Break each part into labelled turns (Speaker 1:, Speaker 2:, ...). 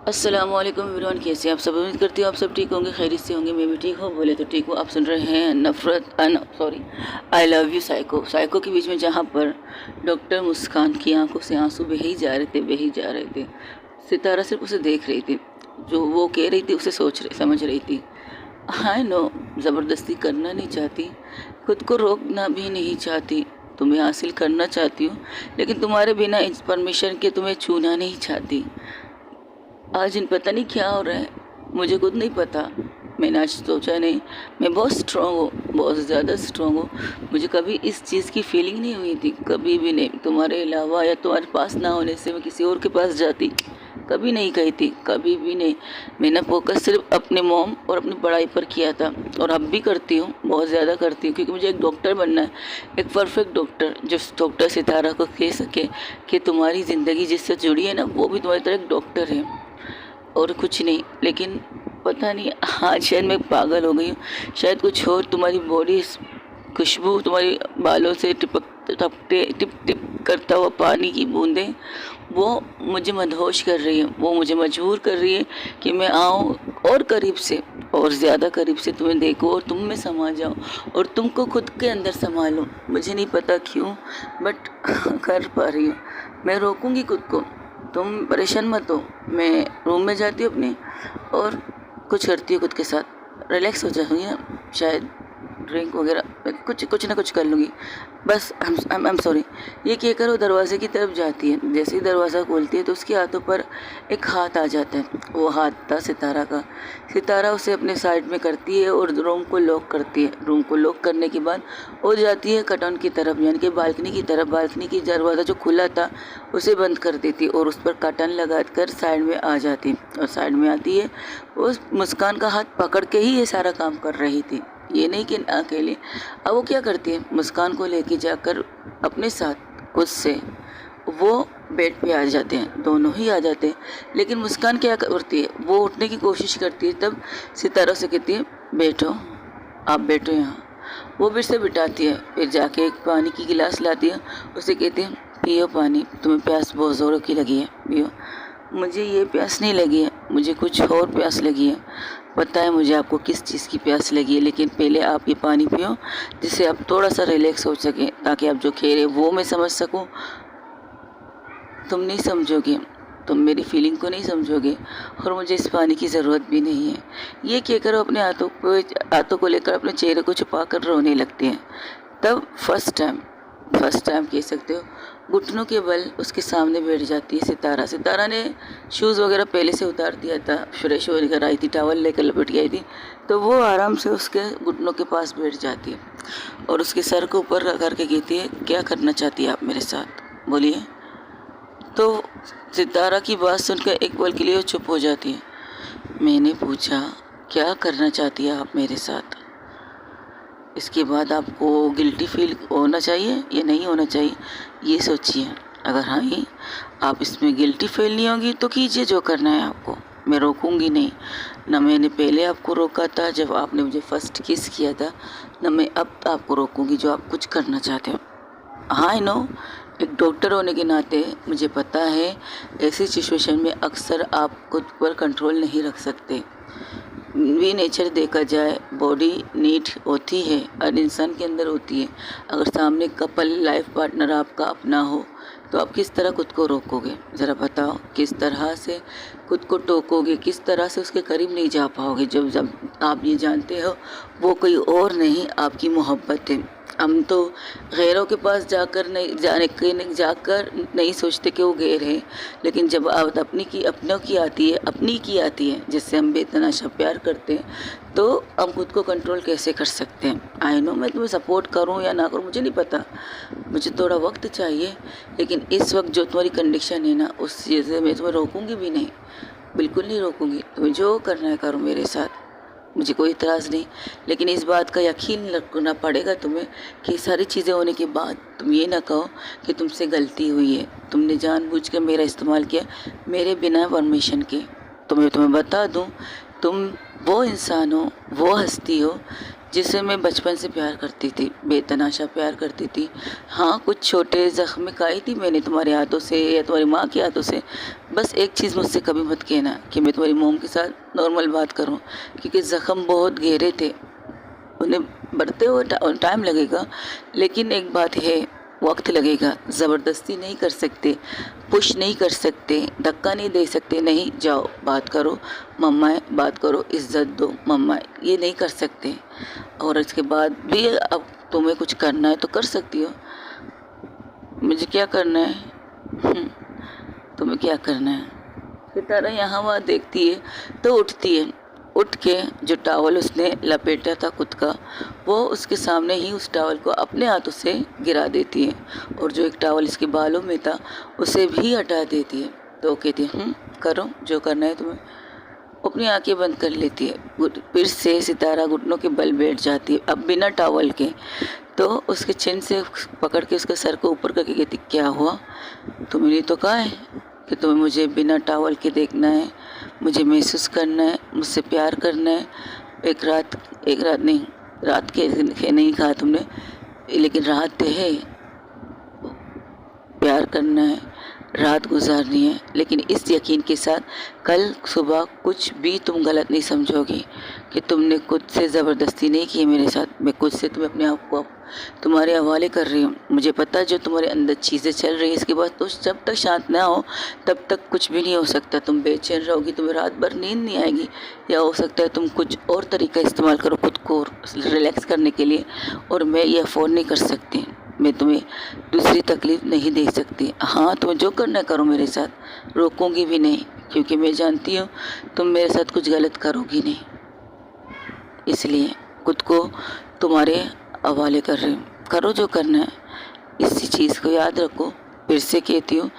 Speaker 1: अस्सलामुअलैकुम एवरीवन, कैसे आप सब? उम्मीद करती हूँ आप सब ठीक होंगे, खैरियत से होंगे। मैं भी ठीक हूँ, बोले तो ठीक हूँ। आप सुन रहे हैं आई लव यू साइको के बीच में, जहाँ पर डॉक्टर मुस्कान की आंखों से आंसू बह ही जा रहे थे। सितारा सिर्फ उसे देख रही थी, जो वो कह रही थी उसे समझ रही थी। आई नो, ज़बरदस्ती करना नहीं चाहती, खुद को रोकना भी नहीं चाहती। तुम्हें हासिल करना चाहती हूँ, लेकिन तुम्हारे बिना इस परमिशन के तुम्हें छूना नहीं चाहती। आज इन पता नहीं क्या हो रहा है, मुझे खुद नहीं पता। मैंने आज सोचा नहीं, मैं बहुत स्ट्रॉन्ग हूँ, बहुत ज़्यादा स्ट्रॉन्ग हूँ। मुझे कभी इस चीज़ की फीलिंग नहीं हुई थी, कभी भी नहीं। तुम्हारे अलावा या तुम्हारे पास ना होने से मैं किसी और के पास जाती, कभी नहीं कही थी, कभी भी नहीं। मैंने फोकस सिर्फ अपने मॉम और अपनी पढ़ाई पर किया था, और अब भी करती हूँ, बहुत ज़्यादा करती हूँ, क्योंकि मुझे एक डॉक्टर बनना है, एक परफेक्ट डॉक्टर, जो डॉक्टर सितारा को कह सके कि तुम्हारी ज़िंदगी जिससे जुड़ी है ना, वो भी तुम्हारी तरह एक डॉक्टर है और कुछ नहीं। लेकिन पता नहीं, हाँ शायद मैं पागल हो गई हूँ, शायद कुछ और। तुम्हारी बॉडी खुशबू, तुम्हारी बालों से टिप टिप करता हुआ पानी की बूंदें, वो मुझे मदहोश कर रही है, वो मुझे मजबूर कर रही है कि मैं आऊँ और करीब से और ज़्यादा करीब से तुम्हें देखूँ और तुम में समा जाऊँ और तुमको खुद के अंदर संभालूँ। मुझे नहीं पता क्यों, बट कर पा रही हूँ। मैं रोकूँगी खुद को, तुम परेशान मत हो। मैं रूम में जाती हूँ अपने और कुछ करती हूँ खुद के साथ, रिलैक्स हो जाऊँगी ना, शायद ड्रिंक वगैरह कुछ ना कुछ कर लूँगी। बस आई एम सॉरी, ये कहकर वो दरवाजे की तरफ जाती है। जैसे ही दरवाज़ा खोलती है तो उसके हाथों पर एक हाथ आ जाता है। वो हाथ था सितारा का। सितारा उसे अपने साइड में करती है और रूम को लॉक करती है। रूम को लॉक करने के बाद वो जाती है कर्टन की तरफ, यानी कि बालकनी की तरफ। बालकनी की दरवाज़ा जो खुला था उसे बंद कर देती और उस पर कर्टन लगा कर साइड में आ जाती, और साइड में आती है। उस मुस्कान का हाथ पकड़ के ही ये सारा काम कर रही थी, ये नहीं कि अकेले। अब वो क्या करती है, मुस्कान को लेके जाकर अपने साथ खुद से वो बेड पे आ जाते हैं, दोनों ही आ जाते हैं। लेकिन मुस्कान क्या करती है, वो उठने की कोशिश करती है। तब सितारा से कहती है, बैठो, आप बैठो यहाँ। वो फिर से बिठाती है, फिर जाके एक पानी की गिलास लाती है, उसे कहती है, पियो पानी, तुम्हें प्यास बहुत ज़ोरों की लगी है, पियो। मुझे ये प्यास नहीं लगी है, मुझे कुछ और प्यास लगी है। पता है मुझे आपको किस चीज़ की प्यास लगी है, लेकिन पहले आप ये पानी पियो, जिससे आप थोड़ा सा रिलैक्स हो सकें, ताकि आप जो कह रहे वो मैं समझ सकूं। तुम नहीं समझोगे, तुम मेरी फीलिंग को नहीं समझोगे, और मुझे इस पानी की ज़रूरत भी नहीं है। ये कहकर वो अपने हाथों को लेकर अपने चेहरे को छुपा कर रोने लगते हैं। तब फर्स्ट टाइम कह सकते हो, घुटनों के बल उसके सामने बैठ जाती है सितारा। सितारा ने शूज़ वगैरह पहले से उतार दिया था, फ्रेश होकर आई थी, टॉवल लेकर लपेट के आई थी, तो वो आराम से उसके घुटनों के पास बैठ जाती है और उसके सर को ऊपर रख करके कहती है, क्या करना चाहती है आप मेरे साथ, बोलिए। तो सितारा की बात सुनकर एक पल के लिए वो चुप हो जाती है। मैंने पूछा, क्या करना चाहती है आप मेरे साथ? इसके बाद आपको गिल्टी फील होना चाहिए या नहीं होना चाहिए, ये सोचिए। अगर हाँ ही आप इसमें गिल्टी फील नहीं होगी तो कीजिए जो करना है आपको, मैं रोकूंगी नहीं। न मैंने पहले आपको रोका था जब आपने मुझे फर्स्ट किस किया था, न मैं अब आपको रोकूंगी जो आप कुछ करना चाहते हो। हाँ आई नो, एक डॉक्टर होने के नाते मुझे पता है ऐसी सिचुएशन में अक्सर आप खुद पर कंट्रोल नहीं रख सकते। भी नेचर देखा जाए, बॉडी नीड होती है, हर इंसान के अंदर होती है। अगर सामने कपल लाइफ पार्टनर आपका अपना हो तो आप किस तरह खुद को रोकोगे, ज़रा बताओ। किस तरह से खुद को टोकोगे, किस तरह से उसके करीब नहीं जा पाओगे जब आप ये जानते हो वो कोई और नहीं, आपकी मोहब्बत है। हम तो गैरों के पास जाकर नहीं सोचते कि वो गैर है, लेकिन जब बात अपनों की आती है जिससे हम बेतहाशा प्यार करते हैं, तो हम खुद को कंट्रोल कैसे कर सकते हैं। आई नो, मैं तुम्हें सपोर्ट करूं या ना करूं मुझे नहीं पता, मुझे थोड़ा वक्त चाहिए, लेकिन इस वक्त जो तुम्हारी कंडीशन है ना, उस चीज़ से मैं तुम्हें रोकूंगी भी नहीं, बिल्कुल नहीं रोकूंगी। तुम्हें जो करना है करो मेरे साथ, मुझे कोई इतराज़ नहीं। लेकिन इस बात का यकीन रखना पड़ेगा तुम्हें कि सारी चीज़ें होने के बाद तुम ये ना कहो कि तुमसे गलती हुई है, तुमने जानबूझ के मेरा इस्तेमाल किया मेरे बिना परमिशन के। तुम्हें बता दूं, तुम वो इंसान हो, वो हस्ती हो जिसे मैं बचपन से प्यार करती थी, बेतनाशा प्यार करती थी। हाँ, कुछ छोटे ज़ख्म खाई थी मैंने तुम्हारे हाथों से या तुम्हारी माँ के हाथों से। बस एक चीज़ मुझसे कभी मत कहना कि मैं तुम्हारी मोम के साथ नॉर्मल बात करूँ, क्योंकि ज़ख्म बहुत गहरे थे, उन्हें बढ़ते हुए टाइम लगेगा। लेकिन एक बात है, वक्त लगेगा। ज़बरदस्ती नहीं कर सकते, पुश नहीं कर सकते, धक्का नहीं दे सकते। नहीं, जाओ बात करो मम्मा, बात करो, इज़्ज़त दो मम्मा, ये नहीं कर सकते। और इसके बाद भी अब तुम्हें कुछ करना है तो कर सकती हो। मुझे क्या करना है? तुम्हें क्या करना है? सितारा यहाँ वहाँ देखती है तो उठती है। उठ के जो टॉवल उसने लपेटा था खुद का, वो उसके सामने ही उस टॉवल को अपने हाथों से गिरा देती है, और जो एक टॉवल इसके बालों में था उसे भी हटा देती है। तो कहती है करो जो करना है तुम्हें। अपनी आंखें बंद कर लेती है। फिर से सितारा घुटनों के बल बैठ जाती है, अब बिना टॉवल के। तो उसके चिन से पकड़ के उसके सर को ऊपर करके कहती, क्या हुआ? तुमने तो कहा है कि तुम्हें मुझे बिना टॉवल के देखना है, मुझे महसूस करना है, मुझसे प्यार करना है। एक रात नहीं, रात के नहीं कहा तुमने, लेकिन रात है, प्यार करना है, रात गुजारनी है। लेकिन इस यकीन के साथ कल सुबह कुछ भी तुम गलत नहीं समझोगी कि तुमने खुद से ज़बरदस्ती नहीं की मेरे साथ। मैं खुद से तुम्हें अपने आप को तुम्हारे हवाले कर रही हूँ। मुझे पता है जो तुम्हारे अंदर चीज़ें चल रही है, इसके बाद तो जब तक शांत ना हो तब तक कुछ भी नहीं हो सकता। तुम बेचैन रहोगी, तुम्हें रात भर नींद नहीं आएगी, या हो सकता है तुम कुछ और तरीका इस्तेमाल करो खुद को रिलैक्स करने के लिए, और मैं ये अफोर्ड नहीं कर सकती। मैं तुम्हें दूसरी तकलीफ़ नहीं दे सकती। हाँ, तुम्हें जो करना करो मेरे साथ, रोकूंगी भी नहीं, क्योंकि मैं जानती हूँ तुम मेरे साथ कुछ गलत करोगी नहीं। इसलिए खुद को तुम्हारे हवाले कर रही हूँ, करो जो करना है। इसी चीज़ को याद रखो। फिर से कहती हूँ,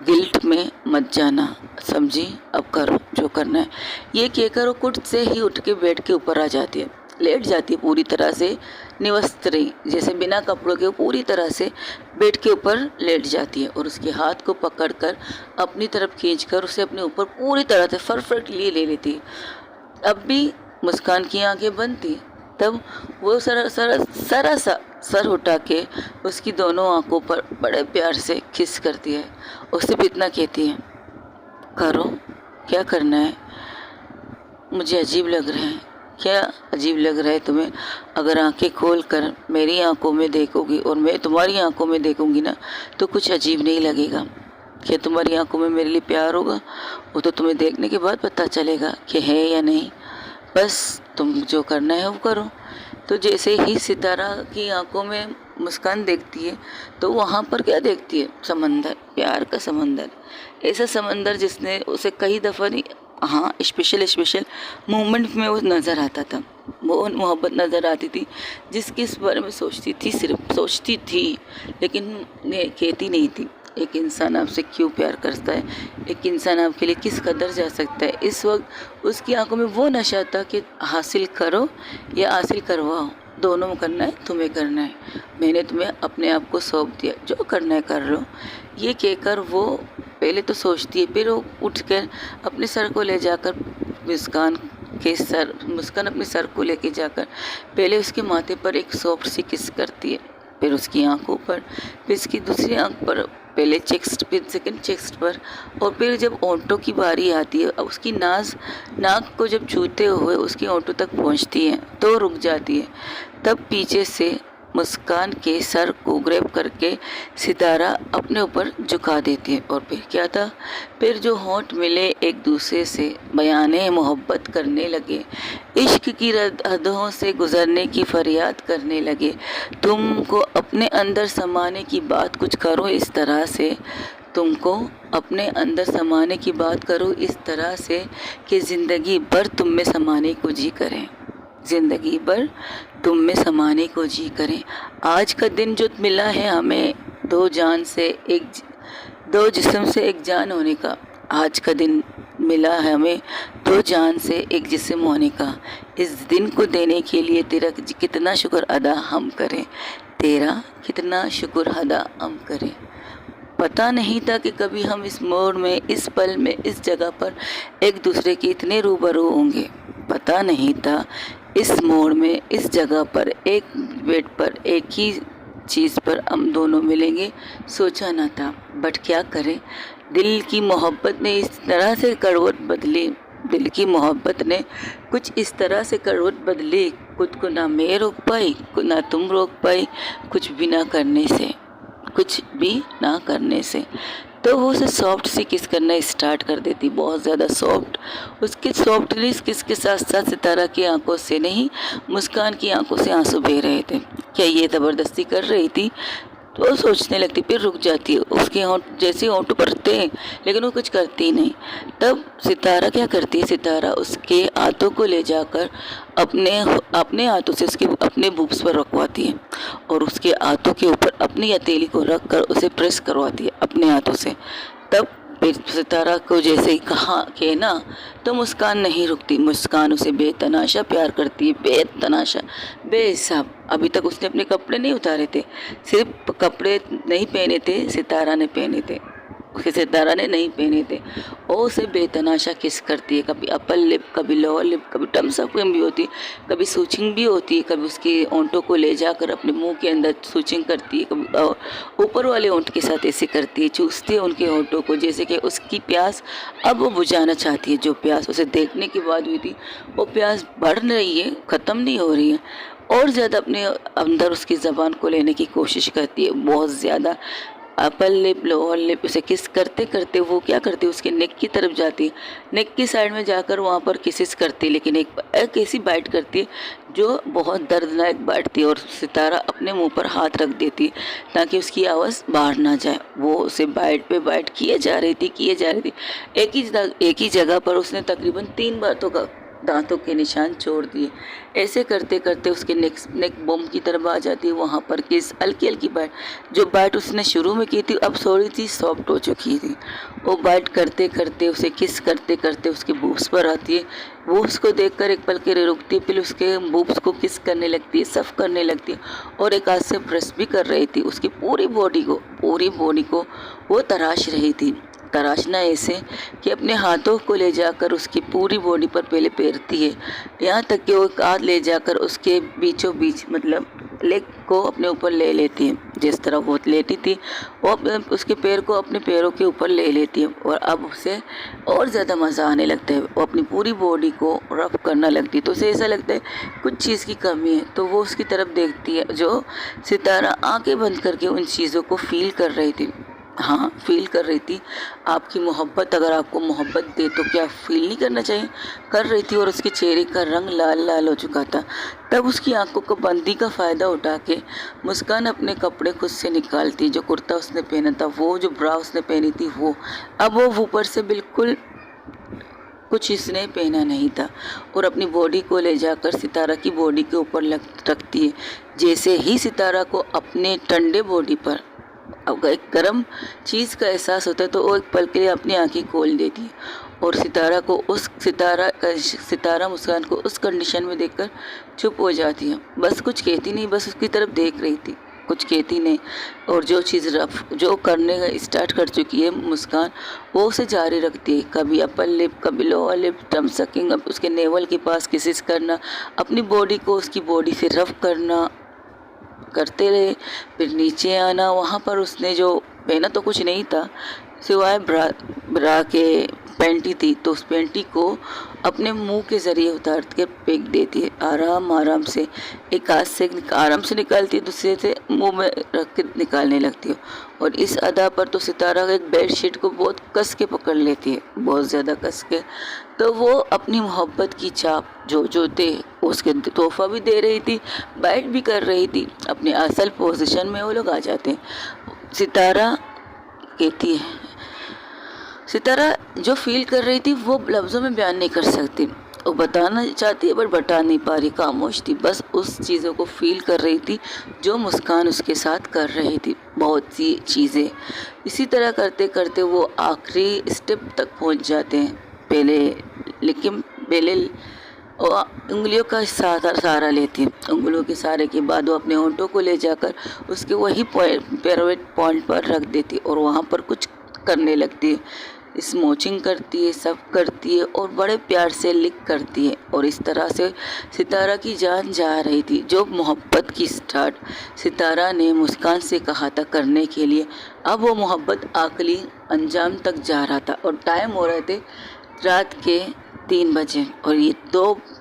Speaker 1: गिल्ट में मत जाना, समझी? अब करो जो करना है। ये कहकर वो खुद से ही उठ के बेड के ऊपर आ जाती है, लेट जाती है पूरी तरह से निवस्त्री, जैसे बिना कपड़ों के पूरी तरह से बेड के ऊपर लेट जाती है, और उसके हाथ को पकड़कर अपनी तरफ खींचकर उसे अपने ऊपर पूरी तरह से परफेक्टली ले लेती है। अब भी मुस्कान की आंखें बंद थी, तब वो सरा सा सर उठा के उसकी दोनों आंखों पर बड़े प्यार से किस करती है। उससे भी इतना कहती है, करो, क्या करना है? मुझे अजीब लग रहा है। क्या अजीब लग रहा है तुम्हें? अगर आंखें खोल कर मेरी आंखों में देखोगी और मैं तुम्हारी आंखों में देखूंगी ना, तो कुछ अजीब नहीं लगेगा। क्या तुम्हारी आंखों में मेरे लिए प्यार होगा? वो तो तुम्हें देखने के बाद पता चलेगा कि है या नहीं। बस तुम जो करना है वो करो। तो जैसे ही सितारा की आंखों में मुस्कान देखती है, तो वहाँ पर क्या देखती है? समंदर, प्यार का समंदर। ऐसा समंदर जिसने उसे कई दफ़ा नहीं, हाँ, स्पेशल मोमेंट में वो नज़र आता था, वो मोहब्बत नज़र आती थी जिसके इस बारे में सोचती थी, सिर्फ सोचती थी, लेकिन कहती नहीं थी। एक इंसान आपसे क्यों प्यार करता है, एक इंसान आपके लिए किस कदर जा सकता है, इस वक्त उसकी आंखों में वो नशा था कि हासिल करो या हासिल करवाओ, दोनों करना है, तुम्हें करना है। मैंने तुम्हें अपने आप को सौंप दिया, जो करना है कर लो। ये कहकर वो पहले तो सोचती है, फिर वो उठकर अपने सर को ले जाकर मुस्कान अपने सर को लेके जाकर पहले उसके माथे पर एक सॉफ्ट सी किस करती है, फिर उसकी आंखों पर, फिर इसकी दूसरी आंख पर, पहले चेस्ट, फिर सेकंड चेस्ट पर, और फिर जब ओंठों की बारी आती है, उसकी नाक को जब छूते हुए उसकी ओंठों तक पहुंचती है तो रुक जाती है। तब पीछे से मुस्कान के सर को ग्रैब करके सितारा अपने ऊपर झुका देती है। और फिर क्या था? फिर जो होंठ मिले एक दूसरे से बयाने मोहब्बत करने लगे, इश्क की हदों से गुजरने की फरियाद करने लगे। तुमको अपने अंदर समाने की बात कुछ करो इस तरह से, तुमको अपने अंदर समाने की बात करो इस तरह से कि ज़िंदगी भर तुम में समाने को जी करें, ज़िंदगी भर तुम में समाने को जी करें। आज का दिन जो मिला है हमें दो जिस्म से एक जान होने का, आज का दिन मिला है हमें दो जान से एक जिस्म होने का। इस दिन को देने के लिए तेरा कितना शुक्र अदा हम करें, तेरा कितना शुक्र अदा हम करें। पता नहीं था कि कभी हम इस मोड़ में, इस पल में, इस जगह पर एक दूसरे के इतने रूबरू होंगे। पता नहीं था इस मोड़ में, इस जगह पर, एक बेड पर, एक ही चीज़ पर हम दोनों मिलेंगे, सोचा न था। बट क्या करें, दिल की मोहब्बत ने इस तरह से करवट बदली, दिल की मोहब्बत ने कुछ इस तरह से करवट बदली, खुद को ना मैं रोक पाई, ना तुम रोक पाई, कुछ भी ना करने से, कुछ भी ना करने से। तो वो उसे सॉफ्ट सी किस करना स्टार्ट कर देती, बहुत ज़्यादा सॉफ्ट। उसकी सॉफ्टनेस किस के साथ साथ सितारा की आंखों से नहीं, मुस्कान की आंखों से आंसू बह रहे थे। क्या ये ज़बरदस्ती कर रही थी? तो वो सोचने लगती, फिर रुक जाती है। उसके होंठ जैसे होंठ भरते हैं, लेकिन वो कुछ करती ही नहीं। तब सितारा क्या करती है, सितारा उसके हाथों को ले जाकर अपने अपने हाथों से उसके अपने बूब्स पर रखवाती है और उसके हाथों के ऊपर अपनी हथेली को रख कर उसे प्रेस करवाती है अपने हाथों से। तब फिर सितारा को जैसे ही कहा कि ना, तो मुस्कान नहीं रुकती। मुस्कान उसे बेतनाशा प्यार करती है, बेतनाशा, बेहिसाब। अभी तक उसने अपने कपड़े नहीं उतारे थे, सिर्फ कपड़े नहीं पहने थे, सितारा ने पहने थे, उसके सितारा ने नहीं पहने थे। और उसे बेतनाशा किस करती है, कभी अपर लिप, कभी लोअर लिप, कभी टम्सअपिंग भी होती है, कभी सूचिंग भी होती है, कभी उसके ओंठों को ले जाकर अपने मुंह के अंदर सूचिंग करती है, कभी ऊपर वाले ओंठ के साथ ऐसे करती है, चूसती है उनके ओंठों को, जैसे कि उसकी प्यास अब वो बुझाना चाहती है। जो प्यास उसे देखने के बाद हुई थी, वो प्यास बढ़ रही है, ख़त्म नहीं हो रही है, और ज़्यादा अपने अंदर उसकी ज़बान को लेने की कोशिश करती है, बहुत ज़्यादा। अपर लिप, लोअर लिप, उसे किस करते करते वो क्या करती है, उसके नेक की तरफ जाती है, नेक की साइड में जाकर वहाँ पर किसिस करती है, लेकिन एक ऐसी बाइट करती है जो बहुत दर्दनाक बाइट थी। और सितारा अपने मुंह पर हाथ रख देती है ताकि उसकी आवाज़ बाहर ना जाए। वो उसे बाइट पे बाइट किए जा रही थी। एक ही जगह पर उसने तकरीबन 3 बार तो दांतों के निशान छोड़ दिए। ऐसे करते करते उसके नेक बोम की तरफ आ जाती है। वहाँ पर किस हल्की हल्की बाइट, जो बाइट उसने शुरू में की थी अब थोड़ी सी सॉफ्ट हो चुकी थी। वो बाइट करते करते उसे किस करते करते उसके बूब्स पर आती है। वो उसको देखकर एक पल के लिए रुकती है, फिर उसके बूब्स को किस करने लगती है, सफ करने लगती है, और एक हाथ से प्रेस भी कर रही थी। उसकी पूरी बॉडी को वो तराश रही थी। तराशना ऐसे कि अपने हाथों को ले जाकर उसकी पूरी बॉडी पर पहले फेरती है, यहाँ तक कि वो एक हाथ ले जाकर उसके बीचों बीच, मतलब लेग को अपने ऊपर ले लेती है। जिस तरह वो लेटी थी, वो उसके पैर को अपने पैरों के ऊपर ले लेती है, और अब उसे और ज़्यादा मज़ा आने लगता है। वो अपनी पूरी बॉडी को रफ करना लगती है, तो उसे ऐसा लगता है कुछ चीज़ की कमी है। तो वो उसकी तरफ देखती है, जो सितारा आंखें बंद करके उन चीज़ों को फील कर रही थी। हाँ, फील कर रही थी। आपकी मोहब्बत अगर आपको मोहब्बत दे तो क्या फील नहीं करना चाहिए, कर रही थी। और उसके चेहरे का रंग लाल लाल हो चुका था। तब उसकी आंखों को बंदी का फ़ायदा उठा के मुस्कान अपने कपड़े खुद से निकालती। जो कुर्ता उसने पहना था, वो जो ब्रा उसने पहनी थी, वो अब वो ऊपर से बिल्कुल कुछ इसने पहना नहीं था, और अपनी बॉडी को ले जाकर सितारा की बॉडी के ऊपर रखती है। जैसे ही सितारा को अपने ठंडे बॉडी पर अब एक गर्म चीज़ का एहसास होता है, तो वो एक पल के लिए अपनी आंखें खोल देती है, और सितारा मुस्कान को उस कंडीशन में देखकर चुप हो जाती है। बस कुछ कहती नहीं, बस उसकी तरफ देख रही थी, कुछ कहती नहीं। और जो चीज़ जो करने का स्टार्ट कर चुकी है मुस्कान, वो उसे जारी रखती है। कभी अपर लिप, कभी लोअर लिप, टम सकिंग, उसके नेवल के पास किसिस करना, अपनी बॉडी को उसकी बॉडी से रफ करना करते रहे। फिर नीचे आना, वहाँ पर उसने जो पहना तो कुछ नहीं था सिवाय ब्रा के पैंटी थी, तो उस पैंटी को अपने मुंह के ज़रिए उतार के फेंक देती है। आराम से एक हाथ से आराम से निकालती है, दूसरे से मुंह में रख के निकालने लगती है। और इस अदा पर तो सितारा एक बेडशीट को बहुत कस के पकड़ लेती है, बहुत ज़्यादा कस के। तो वो अपनी मोहब्बत की छाप जो थे उसके तोहफा भी दे रही थी, बाइट भी कर रही थी। अपने असल पोजीशन में वो लोग आ जाते हैं। सितारा कहती है, सितारा जो फील कर रही थी वो लफ्ज़ों में बयान नहीं कर सकती। वो बताना चाहती है बट बता नहीं पा रही, खामोश थी। बस उस चीज़ों को फील कर रही थी जो मुस्कान उसके साथ कर रही थी, बहुत सी चीज़ें। इसी तरह करते करते वो आखिरी स्टेप तक पहुंच जाते हैं। पहले उंगलियों का सहारा लेती है। उंगलियों के सहारे के बाद वो अपने होंठों को ले जाकर उसके वही फेवरेट पॉइंट पर रख देती और वहाँ पर कुछ करने लगती है। स्मोचिंग करती है, सब करती है और बड़े प्यार से लिक करती है। और इस तरह से सितारा की जान जा रही थी। जो मोहब्बत की स्टार्ट सितारा ने मुस्कान से कहा था करने के लिए, अब वो मोहब्बत आखिरी अंजाम तक जा रहा था। और टाइम हो रहे थे रात के 3 बजे और ये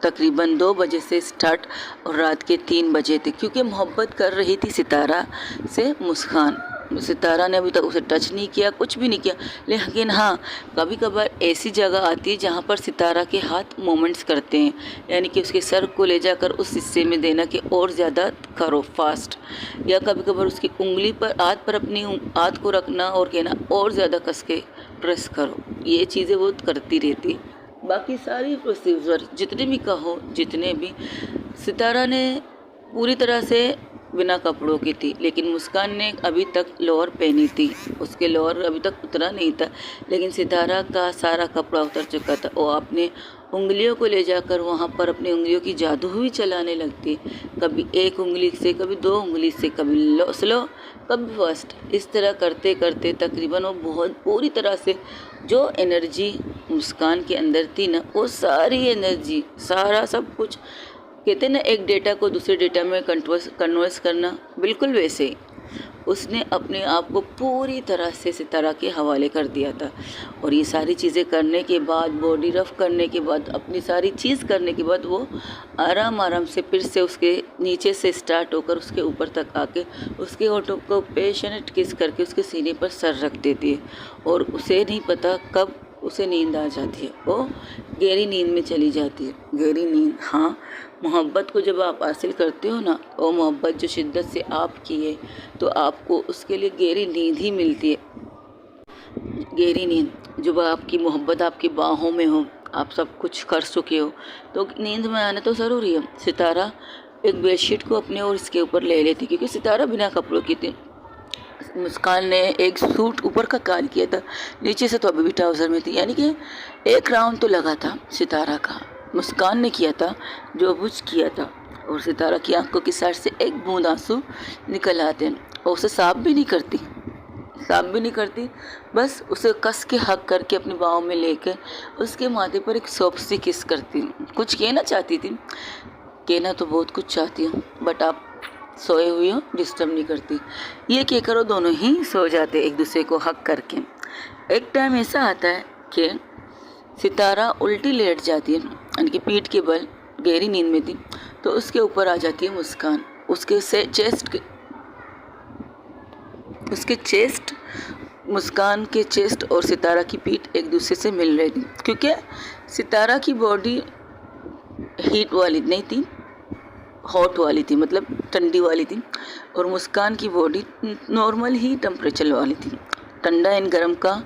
Speaker 1: तकरीबन 2 बजे से स्टार्ट और रात के 3 बजे थे, क्योंकि मोहब्बत कर रही थी सितारा से मुस्कान। सितारा ने अभी तक उसे टच नहीं किया, कुछ भी नहीं किया। लेकिन हाँ, कभी कभार ऐसी जगह आती है जहाँ पर सितारा के हाथ मूवमेंट्स करते हैं, यानी कि उसके सर को ले जाकर उस हिस्से में देना कि और ज़्यादा करो फास्ट, या कभी कभार उसकी उंगली पर हाथ पर अपनी हाथ को रखना और कहना और ज़्यादा कस के प्रेस करो। ये चीज़ें वो करती रहती। बाकी सारी प्रोसीजर जितने भी कहो, जितने भी सितारा ने पूरी तरह से बिना कपड़ों की थी। लेकिन मुस्कान ने अभी तक लोअर पहनी थी, उसके लोअर अभी तक उतरा नहीं था, लेकिन सितारा का सारा कपड़ा उतर चुका था। वो अपने उंगलियों को ले जाकर वहाँ पर अपनी उंगलियों की जादू हुई चलाने लगती, कभी एक उंगली से, कभी 2 उंगली से, कभी स्लो, कभी फास्ट। इस तरह करते करते तकरीबन वो बहुत पूरी तरह से जो एनर्जी मुस्कान के अंदर थी ना, वो सारी एनर्जी, सारा सब कुछ, कहते ना एक डेटा को दूसरे डेटा में कन्वर्स करना, बिल्कुल वैसे ही उसने अपने आप को पूरी तरह से सितारा के हवाले कर दिया था। और ये सारी चीज़ें करने के बाद, बॉडी रफ करने के बाद, अपनी सारी चीज़ करने के बाद वो आराम आराम से फिर से उसके नीचे से स्टार्ट होकर उसके ऊपर तक आके उसके होठों को पेशेंट किस करके उसके सीने पर सर रख देती है। और उसे नहीं पता कब उसे नींद आ जाती है, वो गहरी नींद में चली जाती है। गहरी नींद, हाँ, मोहब्बत को जब आप हासिल करते हो ना, वो मोहब्बत जो शिद्दत से आपकी है, तो आपको उसके लिए गहरी नींद ही मिलती है। गहरी नींद, जब आपकी मोहब्बत आपकी बाहों में हो, आप सब कुछ कर चुके हो, तो नींद में आना तो ज़रूरी है। सितारा एक बेडशीट को अपने और इसके ऊपर ले लेती, क्योंकि सितारा बिना कपड़ों की थी। मुस्कान ने एक सूट ऊपर का काल किया था, नीचे से तो अभी भी ट्राउज़र में थी, यानी कि एक राउंड तो लगा था सितारा का। मुस्कान ने किया था जो कुछ किया था, और सितारा की आंखों की साइड से एक बूंद आंसू निकल आते हैं। और उसे साफ भी नहीं करती, बस उसे कस के हक करके अपनी बाहों में लेकर उसके माथे पर एक सॉफ्ट सी किस करती। कुछ कहना चाहती थी, कहना तो बहुत कुछ चाहती हूँ, बट आप सोए हुए हो, डिस्टर्ब नहीं करती, ये क्या करो, दोनों ही सो जाते एक दूसरे को हक करके। एक टाइम ऐसा आता है कि सितारा उल्टी लेट जाती है, यानी कि पीठ के बल, गहरी नींद में थी, तो उसके ऊपर आ जाती है मुस्कान। उसके चेस्ट मुस्कान के चेस्ट और सितारा की पीठ एक दूसरे से मिल रही थी, क्योंकि सितारा की बॉडी हीट वाली नहीं थी, हॉट वाली थी, मतलब ठंडी वाली थी, और मुस्कान की बॉडी नॉर्मल ही टेम्परेचर वाली थी। ठंडा एंड गर्म का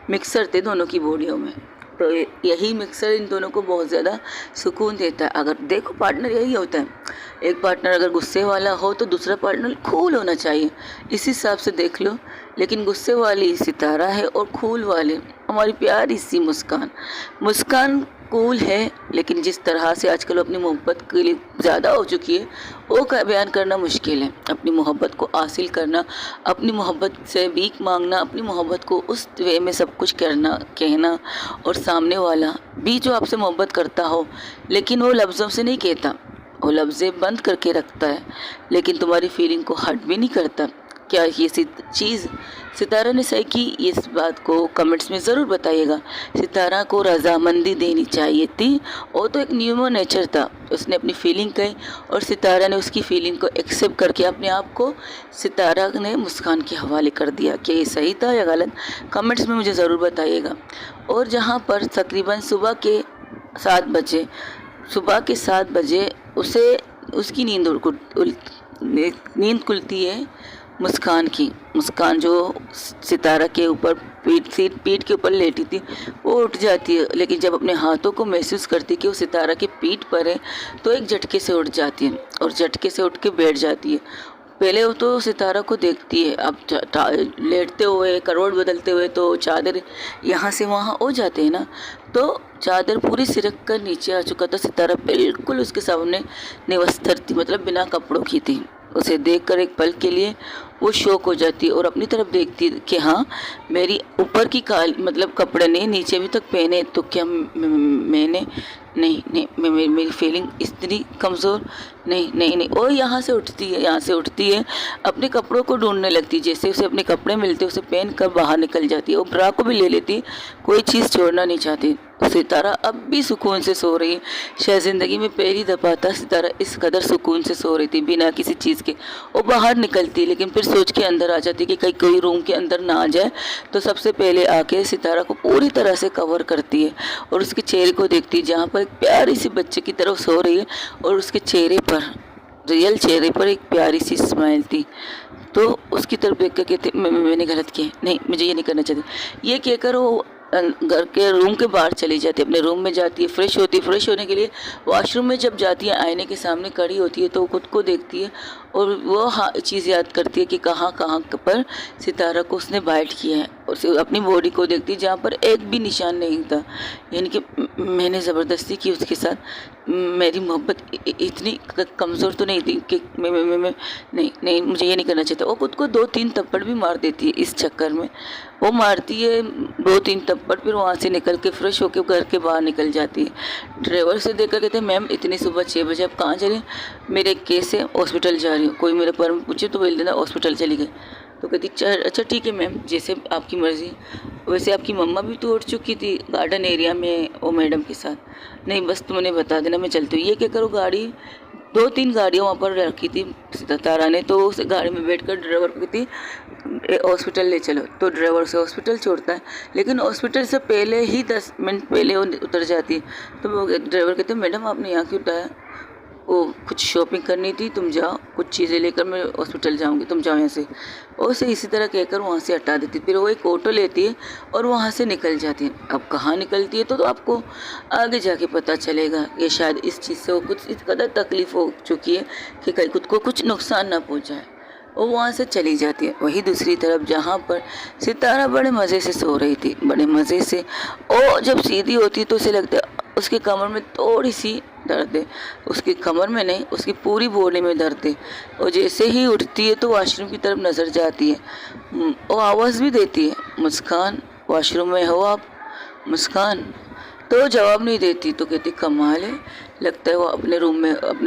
Speaker 1: मिक्सर थे दोनों की बॉडियों में, तो यही मिक्सर इन दोनों को बहुत ज़्यादा सुकून देता है। अगर देखो, पार्टनर यही होता है, एक पार्टनर अगर गुस्से वाला हो तो दूसरा पार्टनर कूल होना चाहिए, इस हिसाब से देख लो। लेकिन गुस्से वाली सितारा है और कूल वाले हमारी प्यारी सी मुस्कान कूल है, लेकिन जिस तरह से आजकल अपनी मोहब्बत के लिए ज़्यादा हो चुकी है, वो का बयान करना मुश्किल है। अपनी मोहब्बत को हासिल करना, अपनी मोहब्बत से भीख मांगना, अपनी मोहब्बत को उस वे में सब कुछ करना, कहना, और सामने वाला भी जो आपसे मोहब्बत करता हो, लेकिन वो लफ्ज़ों से नहीं कहता, वो लफ्ज़ें बंद करके रखता है, लेकिन तुम्हारी फीलिंग को हर्ट भी नहीं करता। क्या ये चीज़ सितारा ने सही की? इस बात को कमेंट्स में ज़रूर बताइएगा। सितारा को रजामंदी देनी चाहिए थी, वो तो एक ह्यूमन नेचर था, उसने अपनी फीलिंग कही और सितारा ने उसकी फीलिंग को एक्सेप्ट करके अपने आप को सितारा ने मुस्कान के हवाले कर दिया। क्या ये सही था या गलत? कमेंट्स में मुझे ज़रूर बताइएगा। और जहाँ पर तकरीबन सुबह के 7 बजे उसे उसकी नींद खुलती है मुस्कान जो सितारा के ऊपर पीठ के ऊपर लेटी थी, वो उठ जाती है। लेकिन जब अपने हाथों को महसूस करती है कि वो सितारा की पीठ पर है, तो एक झटके से उठ जाती है और झटके से उठ के बैठ जाती है। पहले वो तो सितारा को देखती है, अब लेटते हुए, करवट बदलते हुए, तो चादर यहाँ से वहाँ हो जाते हैं ना, तो चादर पूरी सिरक कर नीचे आ चुका था। सितारा बिल्कुल उसके सामने निवस्तर थी, मतलब बिना कपड़ों की थी। उसे देखकर एक पल के लिए वो शॉक हो जाती है और अपनी तरफ देखती है कि हाँ, मेरी ऊपर की मतलब कपड़े नहीं नीचे अभी तक पहने, तो क्या मैंने नहीं नहीं मेरी फीलिंग इतनी कमज़ोर नहीं नहीं नहीं। और यहाँ से उठती है, अपने कपड़ों को ढूंढने लगती है। जैसे उसे अपने कपड़े मिलते उसे पहन कर बाहर निकल जाती है और ब्रा को भी ले लेती है, कोई चीज़ छोड़ना नहीं चाहती। सितारा अब भी सुकून से सो रही है। शायद ज़िंदगी में पहली दफ़ा था सितारा इस कदर सुकून से सो रही थी बिना किसी चीज़ के। वो बाहर निकलती लेकिन फिर सोच के अंदर आ जाती कि कहीं कोई रूम के अंदर ना आ जाए, तो सबसे पहले आके सितारा को पूरी तरह से कवर करती है और उसके चेहरे को देखती है जहाँ पर एक प्यारी सी बच्चे की तरफ सो रही है और उसके चेहरे पर, रियल चेहरे पर एक प्यारी सी स्माइल थी। तो उसकी तरफ देख कर कहते मैंने गलत किया, नहीं मुझे ये नहीं करना चाहती। ये कहकर वो घर के रूम के बाहर चली जाती है, अपने रूम में जाती है, फ्रेश होती है। फ्रेश होने के लिए वॉशरूम में जब जाती है आईने के सामने खड़ी होती है तो खुद को देखती है और वो चीज़ याद करती है कि कहाँ कहाँ पर सितारा को उसने बाइट किया है और अपनी बॉडी को देखती है जहाँ पर एक भी निशान नहीं था। यानी कि मैंने ज़बरदस्ती की उसके साथ, मेरी मोहब्बत इतनी कमज़ोर तो नहीं थी कि मैं नहीं मुझे ये नहीं करना चाहता। वो खुद को 2-3 थप्पड़ भी मार देती है इस चक्कर में। वो मारती है 2-3 थप्पड़, फिर वहाँ से निकल के फ्रेश होकर घर के बाहर निकल जाती है। ड्राइवर से देखकर कहते हैं मैम इतनी सुबह 6 बजे आप कहाँ चले? मेरे केस है, हॉस्पिटल जा रही हूँ। कोई मेरे पर पूछे तो बोल देना हॉस्पिटल चली गई। तो कहती अच्छा ठीक है मैम, जैसे आपकी मर्ज़ी। वैसे आपकी मम्मा भी तो उठ चुकी थी गार्डन एरिया में वो मैडम के साथ। नहीं बस तुम उन्हें बता देना मैं चलती हूँ। ये क्या करो, गाड़ी 2-3 गाड़ियाँ वहाँ पर रखी थी सितारा ने, तो उस गाड़ी में बैठकर ड्राइवर को कहती हॉस्पिटल ले चलो। तो ड्राइवर से हॉस्पिटल छोड़ता है, लेकिन हॉस्पिटल से पहले ही 10 मिनट पहले वो उतर जाती है। तो वो ड्राइवर कहते हैं मैडम आपने यहाँ क्यों उठाया? वो कुछ शॉपिंग करनी थी, तुम जाओ, कुछ चीज़ें लेकर मैं हॉस्पिटल जाऊंगी, तुम जाओ यहाँ से। और उसे इसी तरह कहकर वहाँ से हटा देती। फिर वो एक ऑटो लेती है और वहाँ से निकल जाती है। अब कहाँ निकलती है तो आपको आगे जाके पता चलेगा। ये शायद इस चीज़ से वो कुछ इस कदर तकलीफ़ हो चुकी है कि कहीं खुद को कुछ नुकसान ना पहुँचाए। वो वहाँ से चली जाती है। वही दूसरी तरफ जहाँ पर सितारा बड़े मज़े से सो रही थी, बड़े मज़े से, और जब सीधी होती तो उसे लगता है उसके कमर में थोड़ी सी दर्द है। उसकी कमर में नहीं, उसकी पूरी बॉडी में दर्द है। और जैसे ही उठती है तो वॉशरूम की तरफ नज़र जाती है। वो आवाज़ भी देती है, मुस्कान वॉशरूम में हो आप? मुस्कान तो जवाब नहीं देती। तो कहती कमाल है, लगता है वो अपने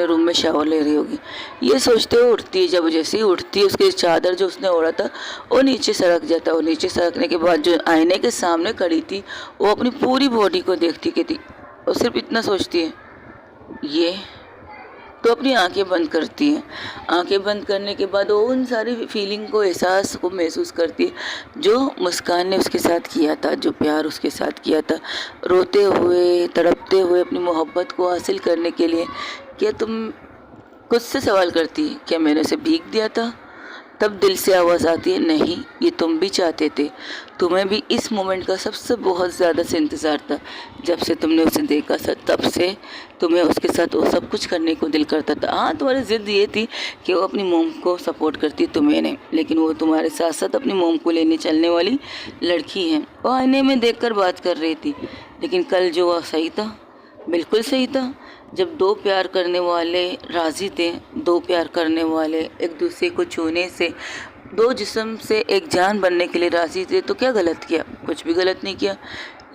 Speaker 1: रूम में शावर ले रही होगी। ये सोचते हुए उठती है। जब जैसे ही उठती है उसके चादर जो उसने ओढ़ा था वो नीचे सरक जाता है। और नीचे सरकने के बाद जो आईने के सामने खड़ी थी वो अपनी पूरी बॉडी को देखती कहती, और सिर्फ इतना सोचती है ये। तो अपनी आंखें बंद करती है। आंखें बंद करने के बाद वो उन सारी फीलिंग को, एहसास को महसूस करती है जो मुस्कान ने उसके साथ किया था, जो प्यार उसके साथ किया था, रोते हुए तड़पते हुए अपनी मोहब्बत को हासिल करने के लिए। क्या तुम खुद से सवाल करती है क्या मैंने उसे भीग दिया था? तब दिल से आवाज़ आती है नहीं, ये तुम भी चाहते थे, तुम्हें भी इस मोमेंट का सबसे बहुत ज़्यादा से इंतज़ार था। जब से तुमने उसे देखा था तब से तुम्हें उसके साथ वो सब कुछ करने को दिल करता था। हाँ, तुम्हारी ज़िद ये थी कि वो अपनी मोम को सपोर्ट करती, तुम्हें नहीं, लेकिन वो तुम्हारे साथ साथ अपनी मोम को लेने चलने वाली लड़की है। वो आईने में देखकर बात कर रही थी, लेकिन कल जो वह सही था, बिल्कुल सही था। जब दो प्यार करने वाले राज़ी थे, दो प्यार करने वाले एक दूसरे को छूने से, दो जिस्म से एक जान बनने के लिए राज़ी थे, तो क्या गलत किया? कुछ भी गलत नहीं किया,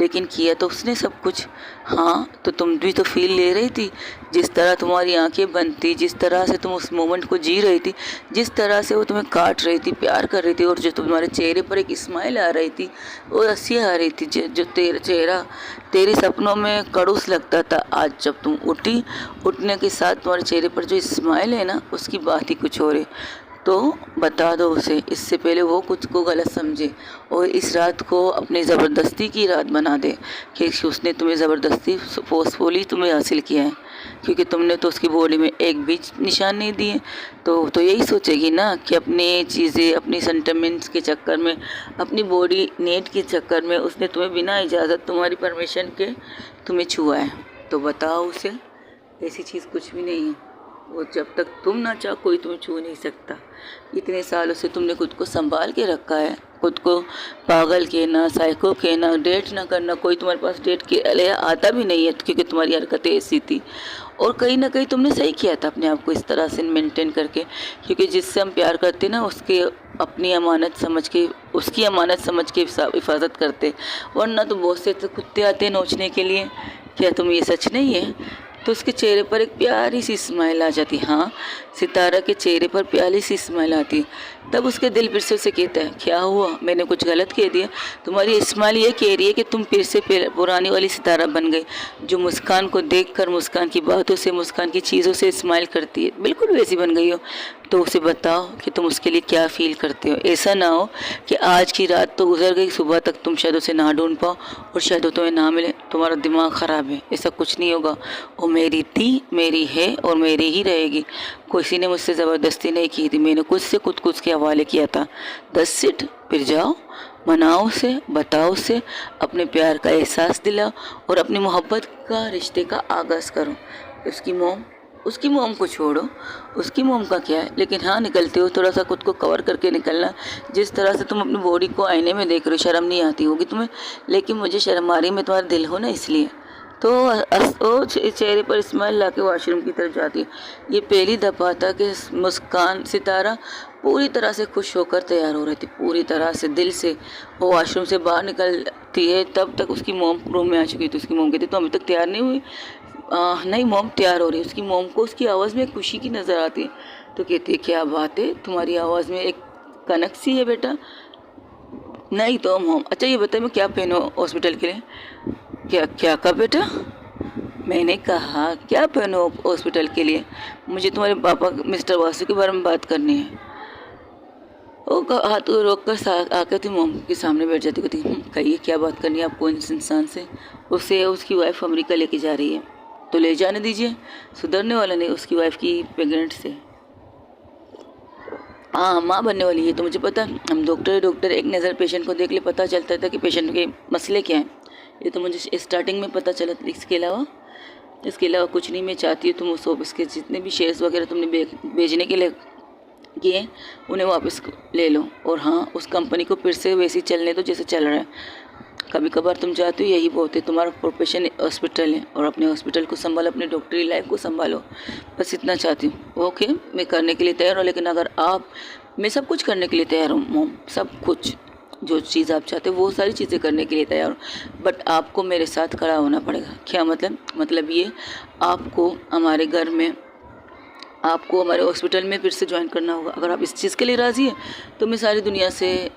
Speaker 1: लेकिन किया तो उसने सब कुछ। हाँ, तो तुम भी तो फील ले रही थी। जिस तरह तुम्हारी आंखें बंद थी, जिस तरह से तुम उस मोमेंट को जी रही थी, जिस तरह से वो तुम्हें काट रही थी, प्यार कर रही थी, और जो तुम्हारे चेहरे पर एक स्माइल आ रही थी, वो हंसी आ रही थी, जो तेरा चेहरा तेरे सपनों में कड़ूस लगता था, आज जब तुम उठी, उठने के साथ तुम्हारे चेहरे पर जो स्माइल है ना, उसकी बात ही कुछ और है। तो बता दो उसे, इससे पहले वो खुद को गलत समझे और इस रात को अपनी ज़बरदस्ती की रात बना दे कि उसने तुम्हें ज़बरदस्ती फोर्सफुली तुम्हें हासिल किया है, क्योंकि तुमने तो उसकी बॉडी में एक भी निशान नहीं दिए। तो यही सोचेगी ना कि अपनी चीज़ें, अपनी सेंटिमेंट्स के चक्कर में, अपनी बॉडी नेट के चक्कर में उसने तुम्हें बिना इजाज़त, तुम्हारी परमिशन के तुम्हें छुआ है। तो बताओ उसे, ऐसी चीज़ कुछ भी नहीं है। वो जब तक तुम ना चाहो कोई तुम्हें छू नहीं सकता। इतने सालों से तुमने खुद को संभाल के रखा है, खुद को पागल कहना, साइको कहना, डेट ना करना, कोई तुम्हारे पास डेट के लिए आता भी नहीं है क्योंकि तुम्हारी हरकतें ऐसी थी। और कहीं ना कहीं तुमने सही किया था अपने आप को इस तरह से मेंटेन करके, क्योंकि जिससे हम प्यार करते ना उसके अपनी अमानत समझ के, उसकी अमानत समझ के हिफाजत करते। वरना तो बहुत से तो कुत्ते आते हैं नोचने के लिए। क्या तुम ये सच नहीं है? तो उसके चेहरे पर एक प्यारी सी स्माइल आ जाती। हाँ, सितारा के चेहरे पर प्यारी सी स्माइल आती। तब उसके दिल फिर से उसे कहता है, क्या हुआ, मैंने कुछ गलत कह दिया? तुम्हारी स्माइल ये कह रही है कि तुम फिर से पुरानी वाली सितारा बन गई, जो मुस्कान को देखकर, मुस्कान की बातों से, मुस्कान की चीज़ों से स्माइल करती है, बिल्कुल वैसी बन गई हो। तो उसे बताओ कि तुम उसके लिए क्या फ़ील करते हो। ऐसा ना हो कि आज की रात तो गुजर गई, सुबह तक तुम शायद उसे ना ढूंढ पाओ और शायद वो तुम्हें ना मिले, तुम्हारा दिमाग ख़राब है। ऐसा कुछ नहीं होगा। वो मेरी थी, मेरी है और मेरी ही रहेगी। किसी ने मुझसे ज़बरदस्ती नहीं की थी, मैंने खुद से खुद के हवाले किया था। 10 सीट फिर जाओ, मनाओ उसे, बताओ उसे, अपने प्यार का एहसास दिलाओ और अपनी मोहब्बत का रिश्ते का आगाज़ करो। उसकी मोम को छोड़ो, उसकी मोम का क्या है, लेकिन हाँ निकलते हो थोड़ा सा खुद को कवर करके निकलना। जिस तरह से तुम अपनी बॉडी को आईने में देख रहे हो, शर्म नहीं आती होगी तुम्हें, लेकिन मुझे शर्म आ रही है, मैं तुम्हारा दिल हो ना इसलिए। तो वो चेहरे पर स्माइल ला के वॉशरूम की तरफ जाती है। ये पहली दफ़ा था कि मुस्कान सितारा पूरी तरह से खुश होकर तैयार हो रही थी, पूरी तरह से दिल से। वो वॉशरूम से बाहर निकलती है तब तक उसकी मोम रूम में आ चुकी थी। उसकी मोम कहती तो अभी तक तैयार नहीं हुई। नहीं मोम तैयार हो रही है। उसकी मोम को उसकी आवाज़ में खुशी की नज़र आती है। तो कहती है क्या बात है, तुम्हारी आवाज़ में एक कनक सी है बेटा। नहीं तो मोम, अच्छा ये बताइए मैं क्या पहनूं हॉस्पिटल के लिए? क्या क्या कहा बेटा? मैंने कहा क्या पहनो हॉस्पिटल के लिए? मुझे तुम्हारे पापा मिस्टर वासु के बारे में बात करनी है। वो हाथ रोक कर आकर थी मोम के सामने बैठ जाती, कहती कहिए क्या बात करनी है आपको इस इंसान से? उसे उसकी वाइफ अमेरिका लेके जा रही है, तो ले जाने दीजिए, सुधरने वाला नहीं। उसकी वाइफ की प्रेग्नेंट से हाँ माँ बनने वाली है। तो मुझे पता, हम डॉक्टर एक नज़र पेशेंट को देख ले पता चलता था कि पेशेंट के मसले क्या हैं। ये तो मुझे स्टार्टिंग में पता चला। इसके अलावा कुछ नहीं। मैं चाहती हूँ तुम उस ऑफिस के जितने भी शेयर्स वगैरह तुमने भेजने के लिए किए उन्हें वापस ले लो। और हाँ, उस कंपनी को फिर से वैसे ही चलने दो जैसे चल रहा है। कभी कभार तुम चाहते हो, यही बहुत है, तुम्हारा प्रोफेशन हॉस्पिटल है और अपने हॉस्पिटल को संभालो, अपनी डॉक्टरी लाइफ को संभालो, बस इतना चाहती हूँ। ओके, मैं करने के लिए तैयार हूँ, लेकिन अगर मैं सब कुछ करने के लिए तैयार हूँ मोम, सब कुछ जो चीज़ आप चाहते हो वो सारी चीज़ें करने के लिए तैयार हूँ, बट आपको मेरे साथ खड़ा होना पड़ेगा। क्या मतलब ये आपको हमारे घर में, आपको हमारे हॉस्पिटल में फिर से ज्वाइन करना होगा। अगर आप इस चीज़ के लिए राज़ी हैं तो मैं सारी दुनिया से